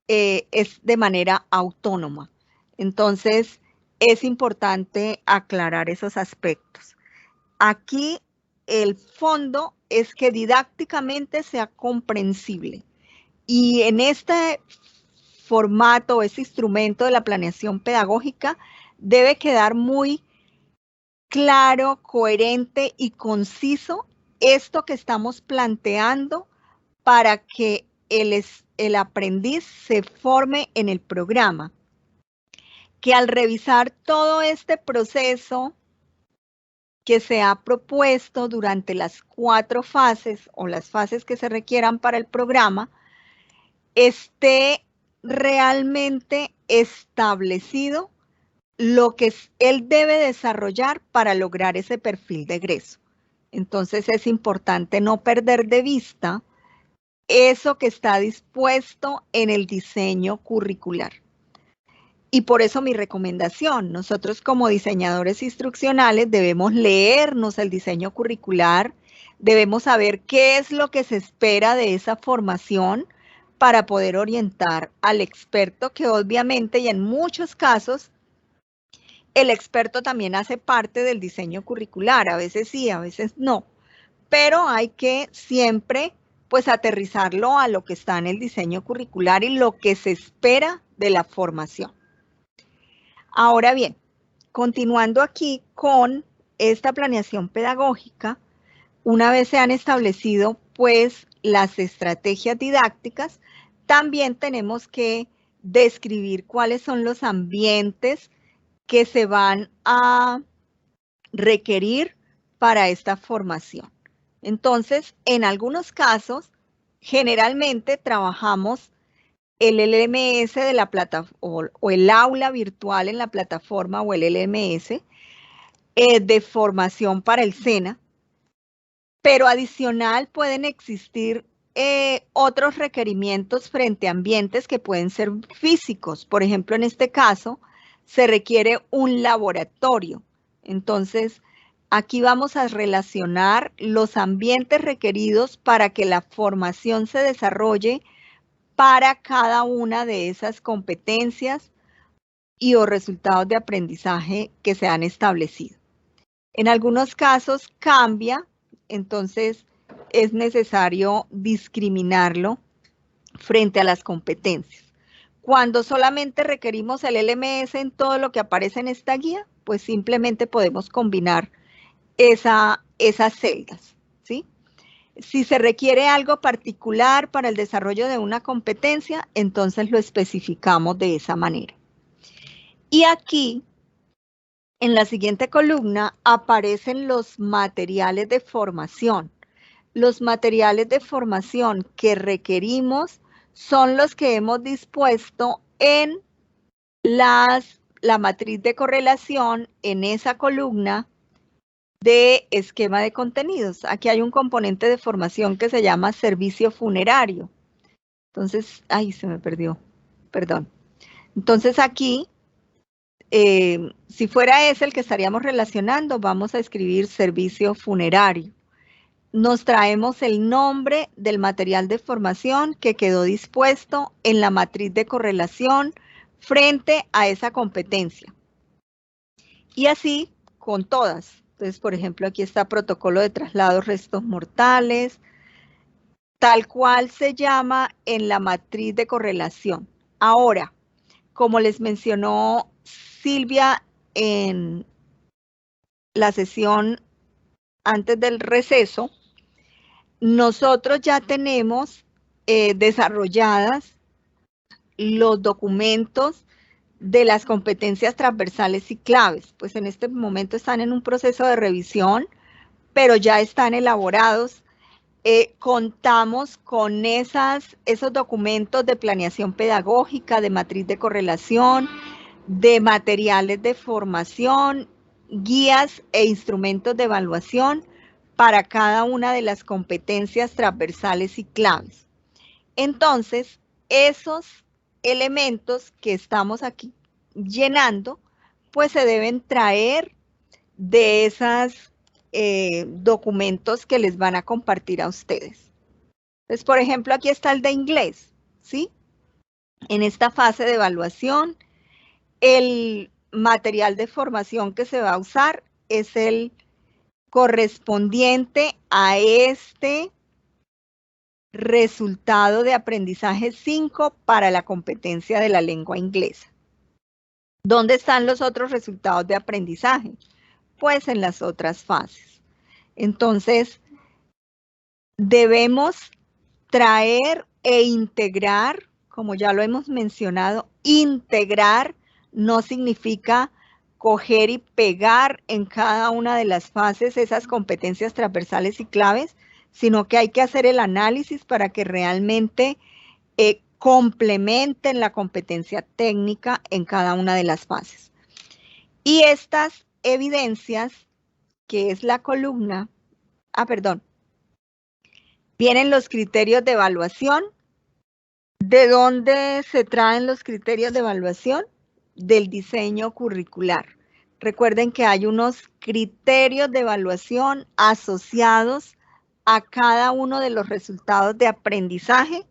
[SPEAKER 1] es de manera autónoma. Entonces, es importante aclarar esos aspectos. Aquí el fondo es que didácticamente sea comprensible. Y en este formato, este instrumento de la planeación pedagógica, debe quedar muy claro, coherente y conciso esto que estamos planteando para que el aprendiz se forme en el programa. Que al revisar todo este proceso que se ha propuesto durante las 4 fases o las fases que se requieran para el programa, esté realmente establecido lo que él debe desarrollar para lograr ese perfil de egreso. Entonces es importante no perder de vista eso que está dispuesto en el diseño curricular. Y por eso mi recomendación, nosotros como diseñadores instruccionales debemos leernos el diseño curricular, debemos saber qué es lo que se espera de esa formación para poder orientar al experto, que obviamente y en muchos casos el experto también hace parte del diseño curricular, a veces sí, a veces no, pero hay que siempre pues aterrizarlo a lo que está en el diseño curricular y lo que se espera de la formación. Ahora bien, continuando aquí con esta planeación pedagógica, una vez se han establecido pues las estrategias didácticas, también tenemos que describir cuáles son los ambientes que se van a requerir para esta formación. Entonces, en algunos casos, generalmente trabajamos el LMS de la plataforma o el aula virtual en la plataforma o el LMS de formación para el SENA, pero adicional pueden existir otros requerimientos frente a ambientes que pueden ser físicos. Por ejemplo, en este caso, se requiere un laboratorio. Entonces, aquí vamos a relacionar los ambientes requeridos para que la formación se desarrolle para cada una de esas competencias y o resultados de aprendizaje que se han establecido. En algunos casos cambia, entonces es necesario discriminarlo frente a las competencias. Cuando solamente requerimos el LMS en todo lo que aparece en esta guía, pues simplemente podemos combinar esas celdas, ¿sí? Si se requiere algo particular para el desarrollo de una competencia, entonces lo especificamos de esa manera. Y aquí, en la siguiente columna, aparecen los materiales de formación. los materiales de formación que requerimos son los que hemos dispuesto en la matriz de correlación en esa columna de esquema de contenidos. Aquí hay un componente de formación que se llama servicio funerario. Entonces, ay, se me perdió, perdón. Entonces aquí, si fuera ese el que estaríamos relacionando, vamos a escribir servicio funerario. Nos traemos el nombre del material de formación que quedó dispuesto en la matriz de correlación frente a esa competencia. Y así con todas. Entonces, por ejemplo, aquí está protocolo de traslado restos mortales, tal cual se llama en la matriz de correlación. Ahora, como les mencionó Silvia en la sesión antes del receso, nosotros ya tenemos desarrolladas los documentos de las competencias transversales y claves. Pues en este momento están en un proceso de revisión, pero ya están elaborados. Contamos con esos documentos de planeación pedagógica, de matriz de correlación, de materiales de formación, guías e instrumentos de evaluación para cada una de las competencias transversales y claves. Entonces, esos elementos que estamos aquí llenando, pues se deben traer de esos documentos que les van a compartir a ustedes. Entonces, por ejemplo, aquí está el de inglés, ¿sí? En esta fase de evaluación, el material de formación que se va a usar es el correspondiente a este resultado de aprendizaje 5 para la competencia de la lengua inglesa. ¿Dónde están los otros resultados de aprendizaje? Pues en las otras fases. Entonces, debemos traer e integrar, como ya lo hemos mencionado, integrar no significa coger y pegar en cada una de las fases esas competencias transversales y claves, sino que hay que hacer el análisis para que realmente complementen la competencia técnica en cada una de las fases. Y estas evidencias, que es la columna, vienen los criterios de evaluación. ¿De dónde se traen los criterios de evaluación? Del diseño curricular. Recuerden que hay unos criterios de evaluación asociados a cada uno de los resultados de aprendizaje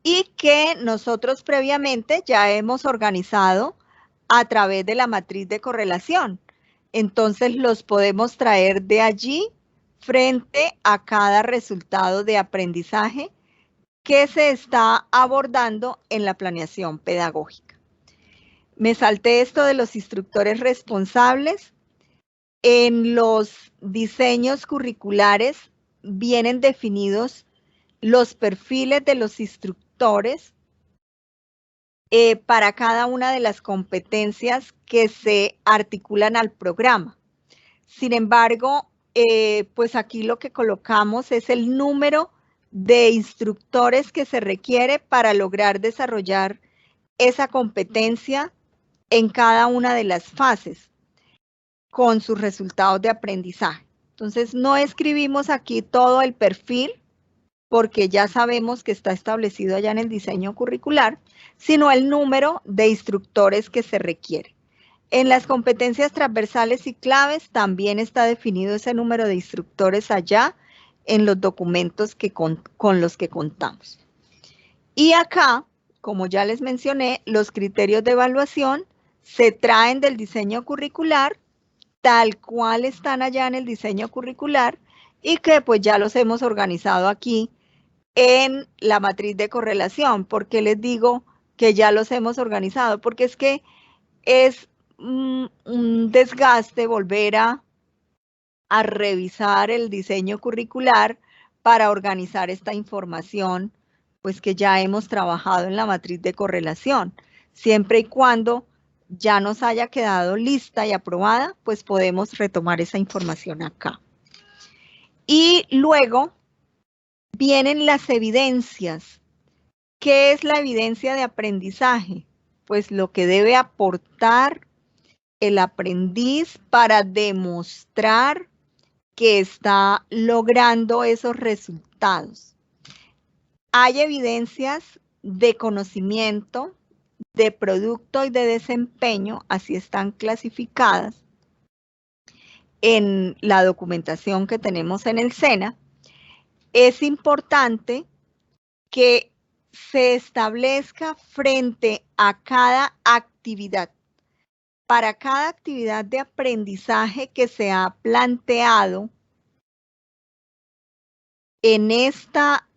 [SPEAKER 1] y que nosotros previamente ya hemos organizado a través de la matriz de correlación. Entonces los podemos traer de allí frente a cada resultado de aprendizaje que se está abordando en la planeación pedagógica. Me salté esto de los instructores responsables. En los diseños curriculares vienen definidos los perfiles de los instructores para cada una de las competencias que se articulan al programa. Sin embargo, pues aquí lo que colocamos es el número de instructores que se requiere para lograr desarrollar esa competencia en cada una de las fases con sus resultados de aprendizaje. Entonces, no escribimos aquí todo el perfil porque ya sabemos que está establecido allá en el diseño curricular, sino el número de instructores que se requiere. En las competencias transversales y claves también está definido ese número de instructores allá en los documentos con los que contamos. Y acá, como ya les mencioné, los criterios de evaluación se traen del diseño curricular, tal cual están allá en el diseño curricular y que pues ya los hemos organizado aquí en la matriz de correlación. ¿Por qué les digo que ya los hemos organizado? Porque es que es un desgaste volver a revisar el diseño curricular para organizar esta información, pues que ya hemos trabajado en la matriz de correlación. Siempre y cuando ya nos haya quedado lista y aprobada, pues podemos retomar esa información acá. Y luego vienen las evidencias. ¿Qué es la evidencia de aprendizaje? Pues lo que debe aportar el aprendiz para demostrar que está logrando esos resultados. Hay evidencias de conocimiento, de producto y de desempeño, así están clasificadas en la documentación que tenemos en el SENA. Es importante que se establezca frente a cada actividad, para cada actividad de aprendizaje que se ha planteado en esta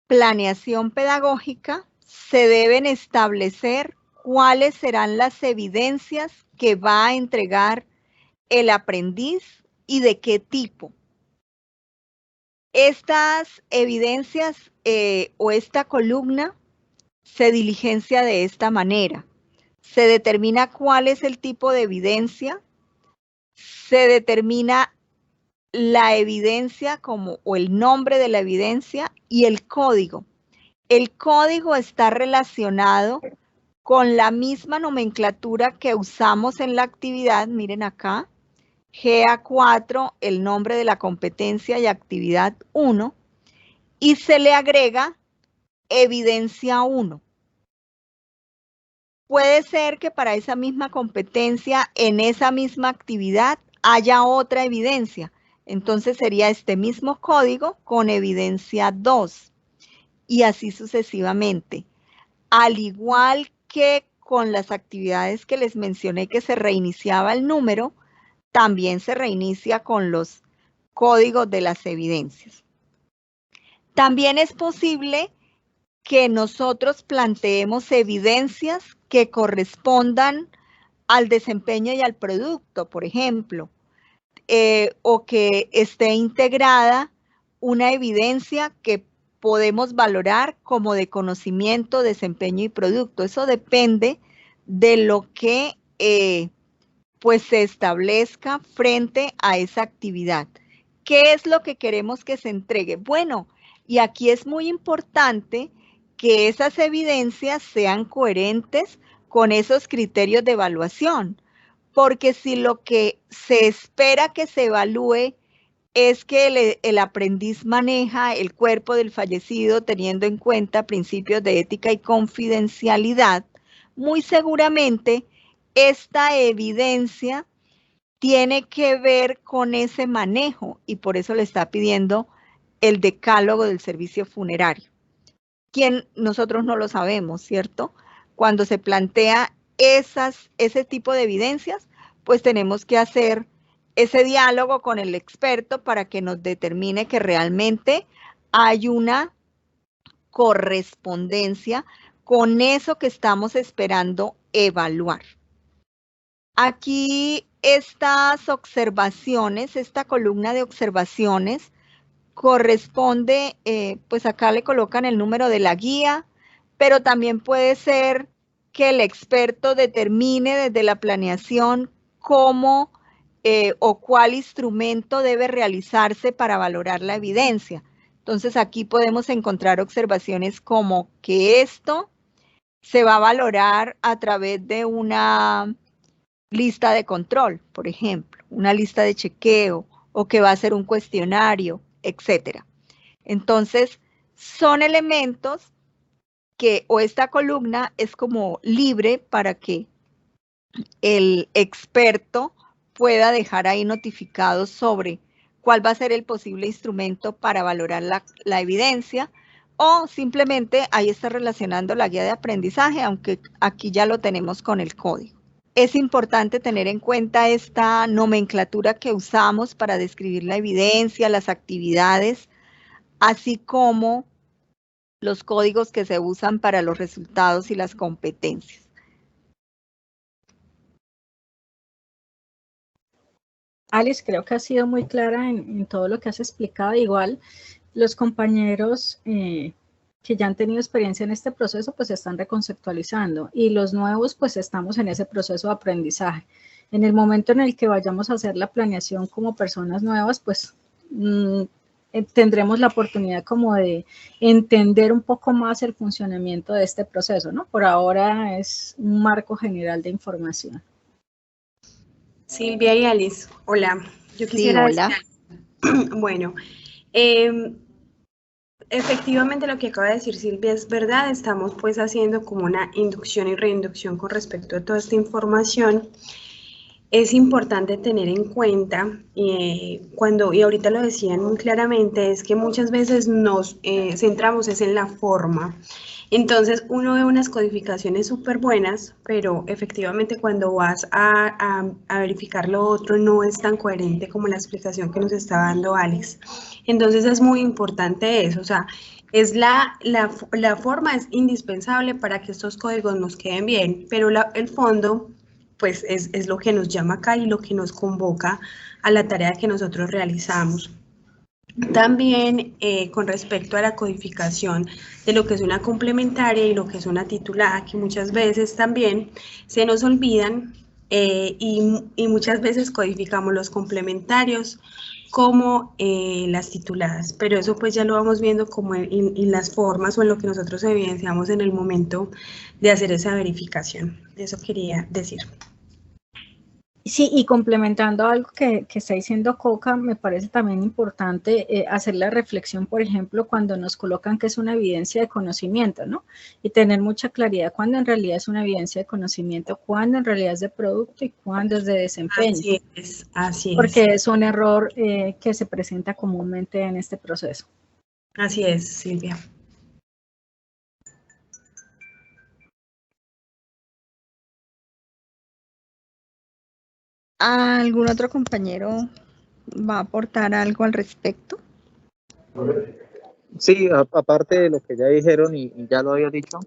[SPEAKER 1] planeación pedagógica, se deben establecer cuáles serán las evidencias que va a entregar el aprendiz y de qué tipo. Estas evidencias o esta columna se diligencia de esta manera. Se determina cuál es el tipo de evidencia, se determina la evidencia o el nombre de la evidencia y el código. El código está relacionado con la misma nomenclatura que usamos en la actividad. Miren acá, GA4, el nombre de la competencia y actividad 1, y se le agrega evidencia 1. Puede ser que para esa misma competencia, en esa misma actividad, haya otra evidencia. Entonces sería este mismo código con evidencia 2 y así sucesivamente. Al igual que con las actividades que les mencioné que se reiniciaba el número, también se reinicia con los códigos de las evidencias. También es posible que nosotros planteemos evidencias que correspondan al desempeño y al producto, por ejemplo, o que esté integrada una evidencia que podemos valorar como de conocimiento, desempeño y producto. Eso depende de lo que pues se establezca frente a esa actividad. ¿Qué es lo que queremos que se entregue? Bueno, y aquí es muy importante que esas evidencias sean coherentes con esos criterios de evaluación, porque si lo que se espera que se evalúe es que el aprendiz maneja el cuerpo del fallecido teniendo en cuenta principios de ética y confidencialidad, muy seguramente esta evidencia tiene que ver con ese manejo y por eso le está pidiendo el decálogo del servicio funerario. Nosotros no lo sabemos, ¿cierto? Cuando se plantea ese tipo de evidencias, pues tenemos que hacer ese diálogo con el experto para que nos determine que realmente hay una correspondencia con eso que estamos esperando evaluar. Aquí estas observaciones, esta columna de observaciones, corresponde, pues acá le colocan el número de la guía, pero también puede ser que el experto determine desde la planeación cómo o cuál instrumento debe realizarse para valorar la evidencia. Entonces aquí podemos encontrar observaciones como que esto se va a valorar a través de una lista de control, por ejemplo, una lista de chequeo o que va a ser un cuestionario, etcétera. Entonces, son elementos que, o esta columna es como libre para que el experto pueda dejar ahí notificados sobre cuál va a ser el posible instrumento para valorar la evidencia, o simplemente ahí está relacionando la guía de aprendizaje, aunque aquí ya lo tenemos con el código. Es importante tener en cuenta esta nomenclatura que usamos para describir la evidencia, las actividades, así como los códigos que se usan para los resultados y las competencias.
[SPEAKER 2] Alice, creo que has sido muy clara en todo lo que has explicado. Igual, los compañeros que ya han tenido experiencia en este proceso, pues se están reconceptualizando. Y los nuevos, pues estamos en ese proceso de aprendizaje. En el momento en el que vayamos a hacer la planeación como personas nuevas, pues tendremos la oportunidad como de entender un poco más el funcionamiento de este proceso, ¿no? Por ahora es un marco general de información.
[SPEAKER 5] Silvia y Alice, hola. Yo quisiera
[SPEAKER 1] decir,
[SPEAKER 5] bueno, efectivamente lo que acaba de decir Silvia es verdad, estamos pues haciendo como una inducción y reinducción con respecto a toda esta información. Es importante tener en cuenta, y ahorita lo decían muy claramente, es que muchas veces nos centramos es en la forma. Entonces uno ve unas codificaciones súper buenas, pero efectivamente cuando vas a verificar lo otro no es tan coherente como la explicación que nos está dando Alex. Entonces es muy importante eso, o sea, es la forma es indispensable para que estos códigos nos queden bien, pero el fondo pues es lo que nos llama acá y lo que nos convoca a la tarea que nosotros realizamos. También con respecto a la codificación de lo que es una complementaria y lo que es una titulada, que muchas veces también se nos olvidan y muchas veces codificamos los complementarios como las tituladas, pero eso pues ya lo vamos viendo como en las formas o en lo que nosotros evidenciamos en el momento de hacer esa verificación. Eso quería decir.
[SPEAKER 2] Sí, y complementando algo que está diciendo Coca, me parece también importante hacer la reflexión, por ejemplo, cuando nos colocan que es una evidencia de conocimiento, ¿no? Y tener mucha claridad cuando en realidad es una evidencia de conocimiento, cuando en realidad es de producto y cuando es de desempeño.
[SPEAKER 5] Así es, así es.
[SPEAKER 2] Porque es un error que se presenta comúnmente en este proceso.
[SPEAKER 5] Así es, Silvia.
[SPEAKER 1] ¿Algún otro compañero va a aportar algo al respecto?
[SPEAKER 3] Sí, aparte de lo que ya dijeron y ya lo había dicho,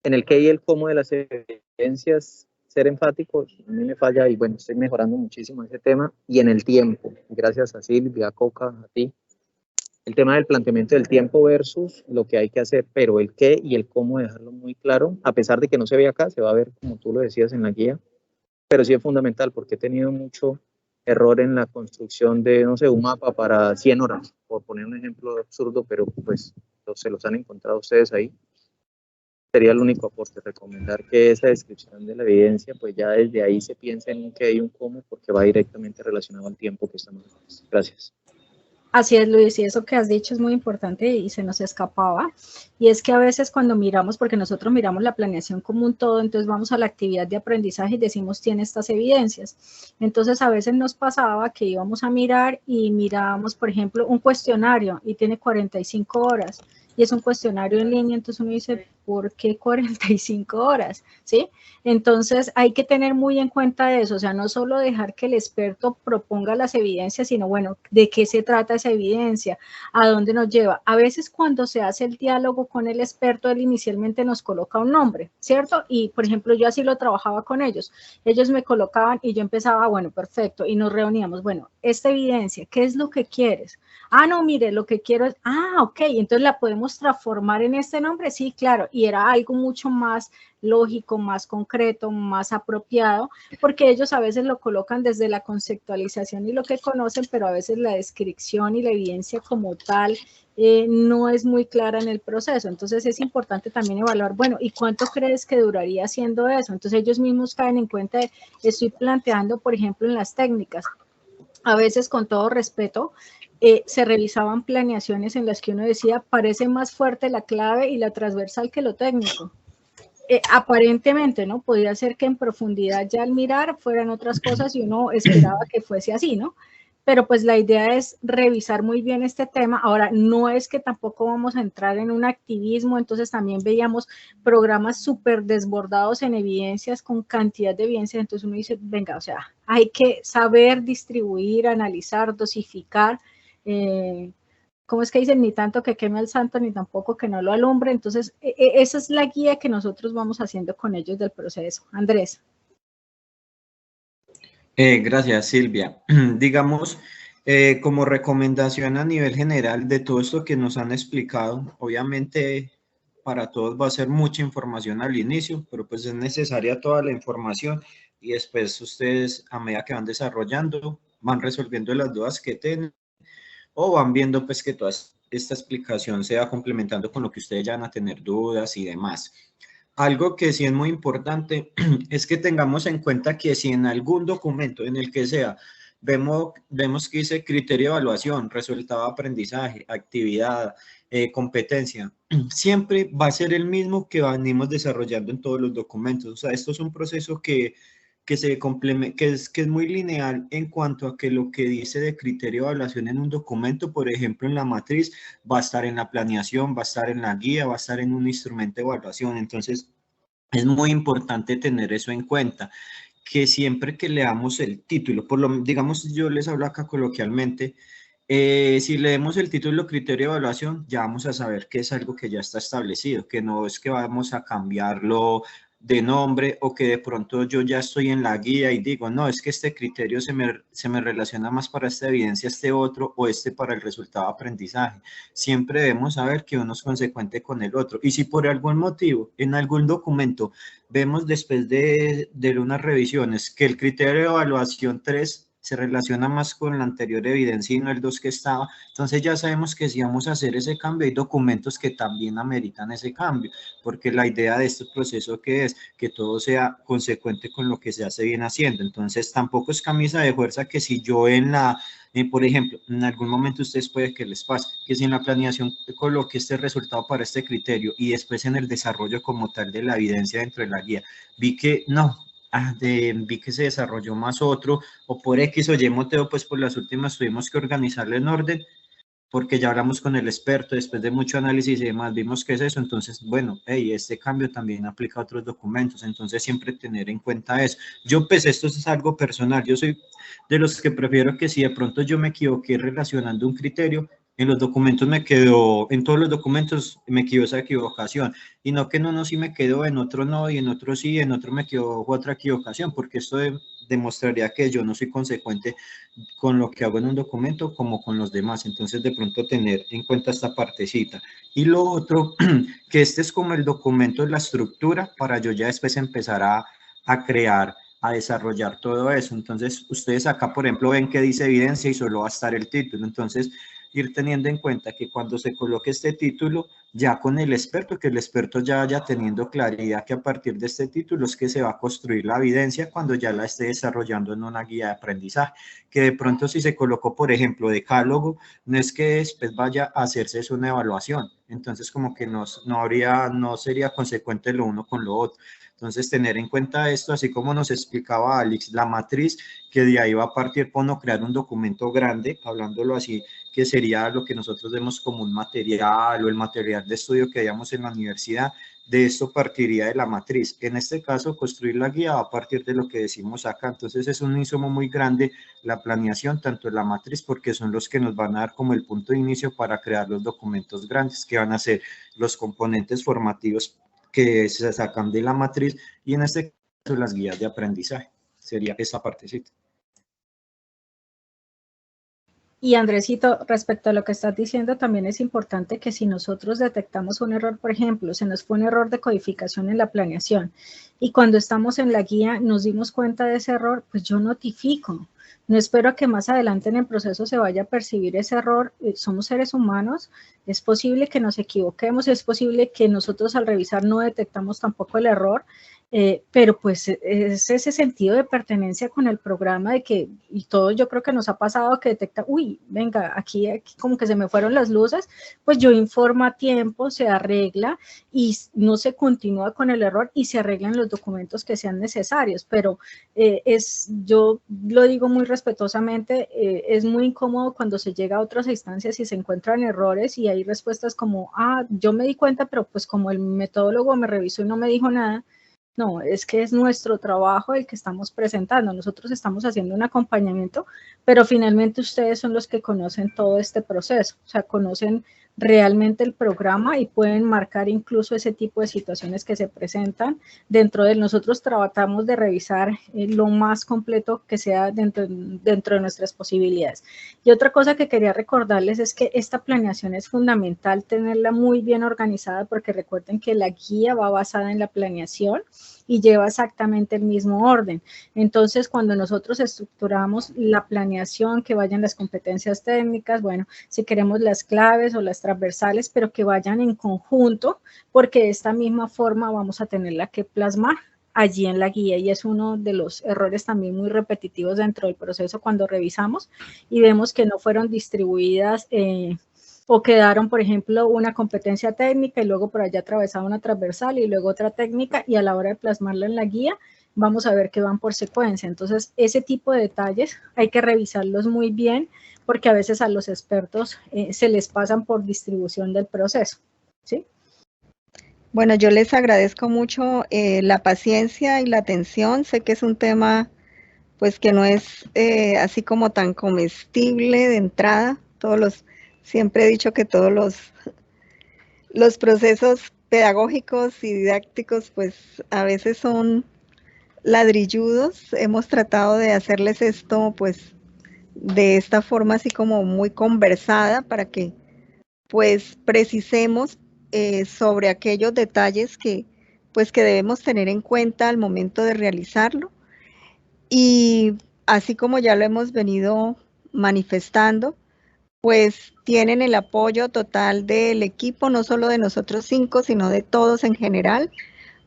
[SPEAKER 3] en el qué y el cómo de las evidencias, ser enfáticos, a mí me falla y bueno, estoy mejorando muchísimo ese tema. Y en el tiempo, gracias a Silvia, a Coca, a ti, el tema del planteamiento del tiempo versus lo que hay que hacer, pero el qué y el cómo dejarlo muy claro, a pesar de que no se ve acá, se va a ver como tú lo decías en la guía, pero sí es fundamental porque he tenido mucho error en la construcción de, no sé, un mapa para 100 horas, por poner un ejemplo absurdo, pero pues se los han encontrado ustedes ahí. Sería el único aporte, recomendar que esa descripción de la evidencia, pues ya desde ahí se piensa en un qué y un cómo, porque va directamente relacionado al tiempo que estamos haciendo. Gracias.
[SPEAKER 2] Así es, Luis, y eso que has dicho es muy importante y se nos escapaba, y es que a veces cuando miramos, porque nosotros miramos la planeación como un todo, entonces vamos a la actividad de aprendizaje y decimos tiene estas evidencias, entonces a veces nos pasaba que íbamos a mirar y mirábamos, por ejemplo, un cuestionario y tiene 45 horas, y es un cuestionario en línea, entonces uno dice, ¿por qué 45 horas? ¿Sí? Entonces hay que tener muy en cuenta eso, o sea, no solo dejar que el experto proponga las evidencias, sino bueno, ¿de qué se trata esa evidencia? ¿A dónde nos lleva? A veces cuando se hace el diálogo con el experto, él inicialmente nos coloca un nombre, ¿cierto? Y por ejemplo, yo así lo trabajaba con ellos me colocaban y yo empezaba, bueno, perfecto, y nos reuníamos, bueno, esta evidencia, ¿qué es lo que quieres? Ah, no, mire, lo que quiero es, ok, entonces la podemos transformar en este nombre, sí, claro, y era algo mucho más lógico, más concreto, más apropiado, porque ellos a veces lo colocan desde la conceptualización y lo que conocen, pero a veces la descripción y la evidencia como tal no es muy clara en el proceso, entonces es importante también evaluar, bueno, ¿y cuánto crees que duraría haciendo eso? Entonces ellos mismos caen en cuenta de, estoy planteando, por ejemplo, en las técnicas, a veces con todo respeto, se revisaban planeaciones en las que uno decía, parece más fuerte la clave y la transversal que lo técnico. Aparentemente, ¿no? Podía ser que en profundidad ya al mirar fueran otras cosas y uno esperaba que fuese así, ¿no? Pero pues la idea es revisar muy bien este tema. Ahora, no es que tampoco vamos a entrar en un activismo, entonces también veíamos programas súper desbordados en evidencias, con cantidad de evidencias, entonces uno dice, venga, o sea, hay que saber distribuir, analizar, dosificar, ¿cómo es que dicen? Ni tanto que queme al santo, ni tampoco que no lo alumbre. Entonces, esa es la guía que nosotros vamos haciendo con ellos del proceso. Andrés.
[SPEAKER 4] Gracias, Silvia. Digamos, como recomendación a nivel general de todo esto que nos han explicado, obviamente para todos va a ser mucha información al inicio, pero pues es necesaria toda la información y después ustedes a medida que van desarrollando, van resolviendo las dudas que tienen o van viendo pues que toda esta explicación se va complementando con lo que ustedes ya van a tener dudas y demás. Algo que sí es muy importante es que tengamos en cuenta que si en algún documento, en el que sea, vemos que dice criterio de evaluación, resultado de aprendizaje, actividad, competencia, siempre va a ser el mismo que venimos desarrollando en todos los documentos. O sea, esto es un proceso que es muy lineal en cuanto a que lo que dice de criterio de evaluación en un documento, por ejemplo, en la matriz, va a estar en la planeación, va a estar en la guía, va a estar en un instrumento de evaluación. Entonces, es muy importante tener eso en cuenta, que siempre que leamos el título, digamos, yo les hablo acá coloquialmente, si leemos el título criterio de evaluación, ya vamos a saber que es algo que ya está establecido, que no es que vamos a cambiarlo de nombre o que de pronto yo ya estoy en la guía y digo, no, es que este criterio se me relaciona más para esta evidencia, este otro, o este para el resultado de aprendizaje. Siempre debemos saber que uno es consecuente con el otro. Y si por algún motivo en algún documento vemos después de unas revisiones que el criterio de evaluación 3 se relaciona más con la anterior evidencia y no el 2 que estaba, entonces ya sabemos que si vamos a hacer ese cambio, hay documentos que también ameritan ese cambio, porque la idea de este proceso que es que todo sea consecuente con lo que se hace bien haciendo. Entonces tampoco es camisa de fuerza que si yo por ejemplo, en algún momento ustedes puede que les pase, que si en la planeación coloque este resultado para este criterio y después en el desarrollo como tal de la evidencia dentro de la guía, vi que no, vi que se desarrolló más otro, o por X o Y motivo, pues por las últimas tuvimos que organizarlo en orden, porque ya hablamos con el experto, después de mucho análisis y demás, vimos que es eso. Entonces, bueno, este cambio también aplica a otros documentos, entonces siempre tener en cuenta eso. Yo, pues, esto es algo personal, yo soy de los que prefiero que si de pronto yo me equivoqué relacionando un criterio, en los documentos en todos los documentos me quedó esa equivocación, y no que en uno sí me quedó, en otro no, y en otro sí, en otro me quedó otra equivocación, porque esto demostraría que yo no soy consecuente con lo que hago en un documento como con los demás. Entonces, de pronto tener en cuenta esta partecita. Y lo otro, que este es como el documento de la estructura para yo ya después empezar a crear, a desarrollar todo eso. Entonces, ustedes acá, por ejemplo, ven que dice evidencia y solo va a estar el título. Entonces, ir teniendo en cuenta que cuando se coloque este título, ya con el experto, que el experto ya vaya teniendo claridad que a partir de este título es que se va a construir la evidencia cuando ya la esté desarrollando en una guía de aprendizaje, que de pronto si se colocó, por ejemplo, decálogo, no es que después vaya a hacerse una evaluación, entonces como que no sería consecuente lo uno con lo otro. Entonces, tener en cuenta esto, así como nos explicaba Alex, la matriz, que de ahí va a partir por no crear un documento grande, hablándolo así, que sería lo que nosotros vemos como un material o el material de estudio que hayamos en la universidad. De esto partiría de la matriz. En este caso, construir la guía va a partir de lo que decimos acá. Entonces, es un insumo muy grande la planeación, tanto en la matriz, porque son los que nos van a dar como el punto de inicio para crear los documentos grandes, que van a ser los componentes formativos que se sacan de la matriz, y en este caso las guías de aprendizaje. Sería esa partecita.
[SPEAKER 2] Y Andresito, respecto a lo que estás diciendo, también es importante que si nosotros detectamos un error, por ejemplo, se nos fue un error de codificación en la planeación y cuando estamos en la guía nos dimos cuenta de ese error, pues yo notifico. No espero a que más adelante en el proceso se vaya a percibir ese error. Somos seres humanos, es posible que nos equivoquemos, es posible que nosotros al revisar no detectamos tampoco el error, pero pues es ese sentido de pertenencia con el programa de que, y todo yo creo que nos ha pasado que detecta, uy, venga, aquí como que se me fueron las luces, pues yo informo a tiempo, se arregla y no se continúa con el error y se arreglan los documentos que sean necesarios, pero yo lo digo muy respetuosamente, es muy incómodo cuando se llega a otras instancias y se encuentran errores y hay respuestas como, yo me di cuenta, pero pues como el metodólogo me revisó y no me dijo nada. No, es que es nuestro trabajo el que estamos presentando. Nosotros estamos haciendo un acompañamiento, pero finalmente ustedes son los que conocen todo este proceso. O sea, conocen realmente el programa y pueden marcar incluso ese tipo de situaciones que se presentan. Dentro de nosotros tratamos de revisar lo más completo que sea dentro de nuestras posibilidades. Y otra cosa que quería recordarles es que esta planeación es fundamental tenerla muy bien organizada, porque recuerden que la guía va basada en la planeación y lleva exactamente el mismo orden. Entonces, cuando nosotros estructuramos la planeación, que vayan las competencias técnicas, bueno, si queremos las claves o las transversales, pero que vayan en conjunto, porque de esta misma forma vamos a tenerla que plasmar allí en la guía, y es uno de los errores también muy repetitivos dentro del proceso cuando revisamos y vemos que no fueron distribuidas o quedaron, por ejemplo, una competencia técnica y luego por allá atravesaba una transversal y luego otra técnica, y a la hora de plasmarla en la guía vamos a ver que van por secuencia. Entonces, ese tipo de detalles hay que revisarlos muy bien, porque a veces a los expertos se les pasan por distribución del proceso, ¿sí?
[SPEAKER 1] Bueno, yo les agradezco mucho la paciencia y la atención. Sé que es un tema pues que no es así como tan comestible de entrada. Siempre he dicho que todos los procesos pedagógicos y didácticos pues a veces son ladrilludos. Hemos tratado de hacerles esto pues de esta forma así como muy conversada, para que pues precisemos sobre aquellos detalles que pues que debemos tener en cuenta al momento de realizarlo. Y así como ya lo hemos venido manifestando, pues tienen el apoyo total del equipo, no solo de nosotros 5, sino de todos en general,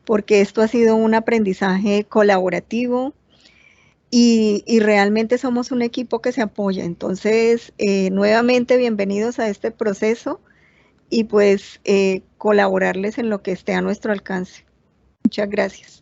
[SPEAKER 1] porque esto ha sido un aprendizaje colaborativo y realmente somos un equipo que se apoya. Entonces, nuevamente bienvenidos a este proceso y pues colaborarles en lo que esté a nuestro alcance. Muchas gracias.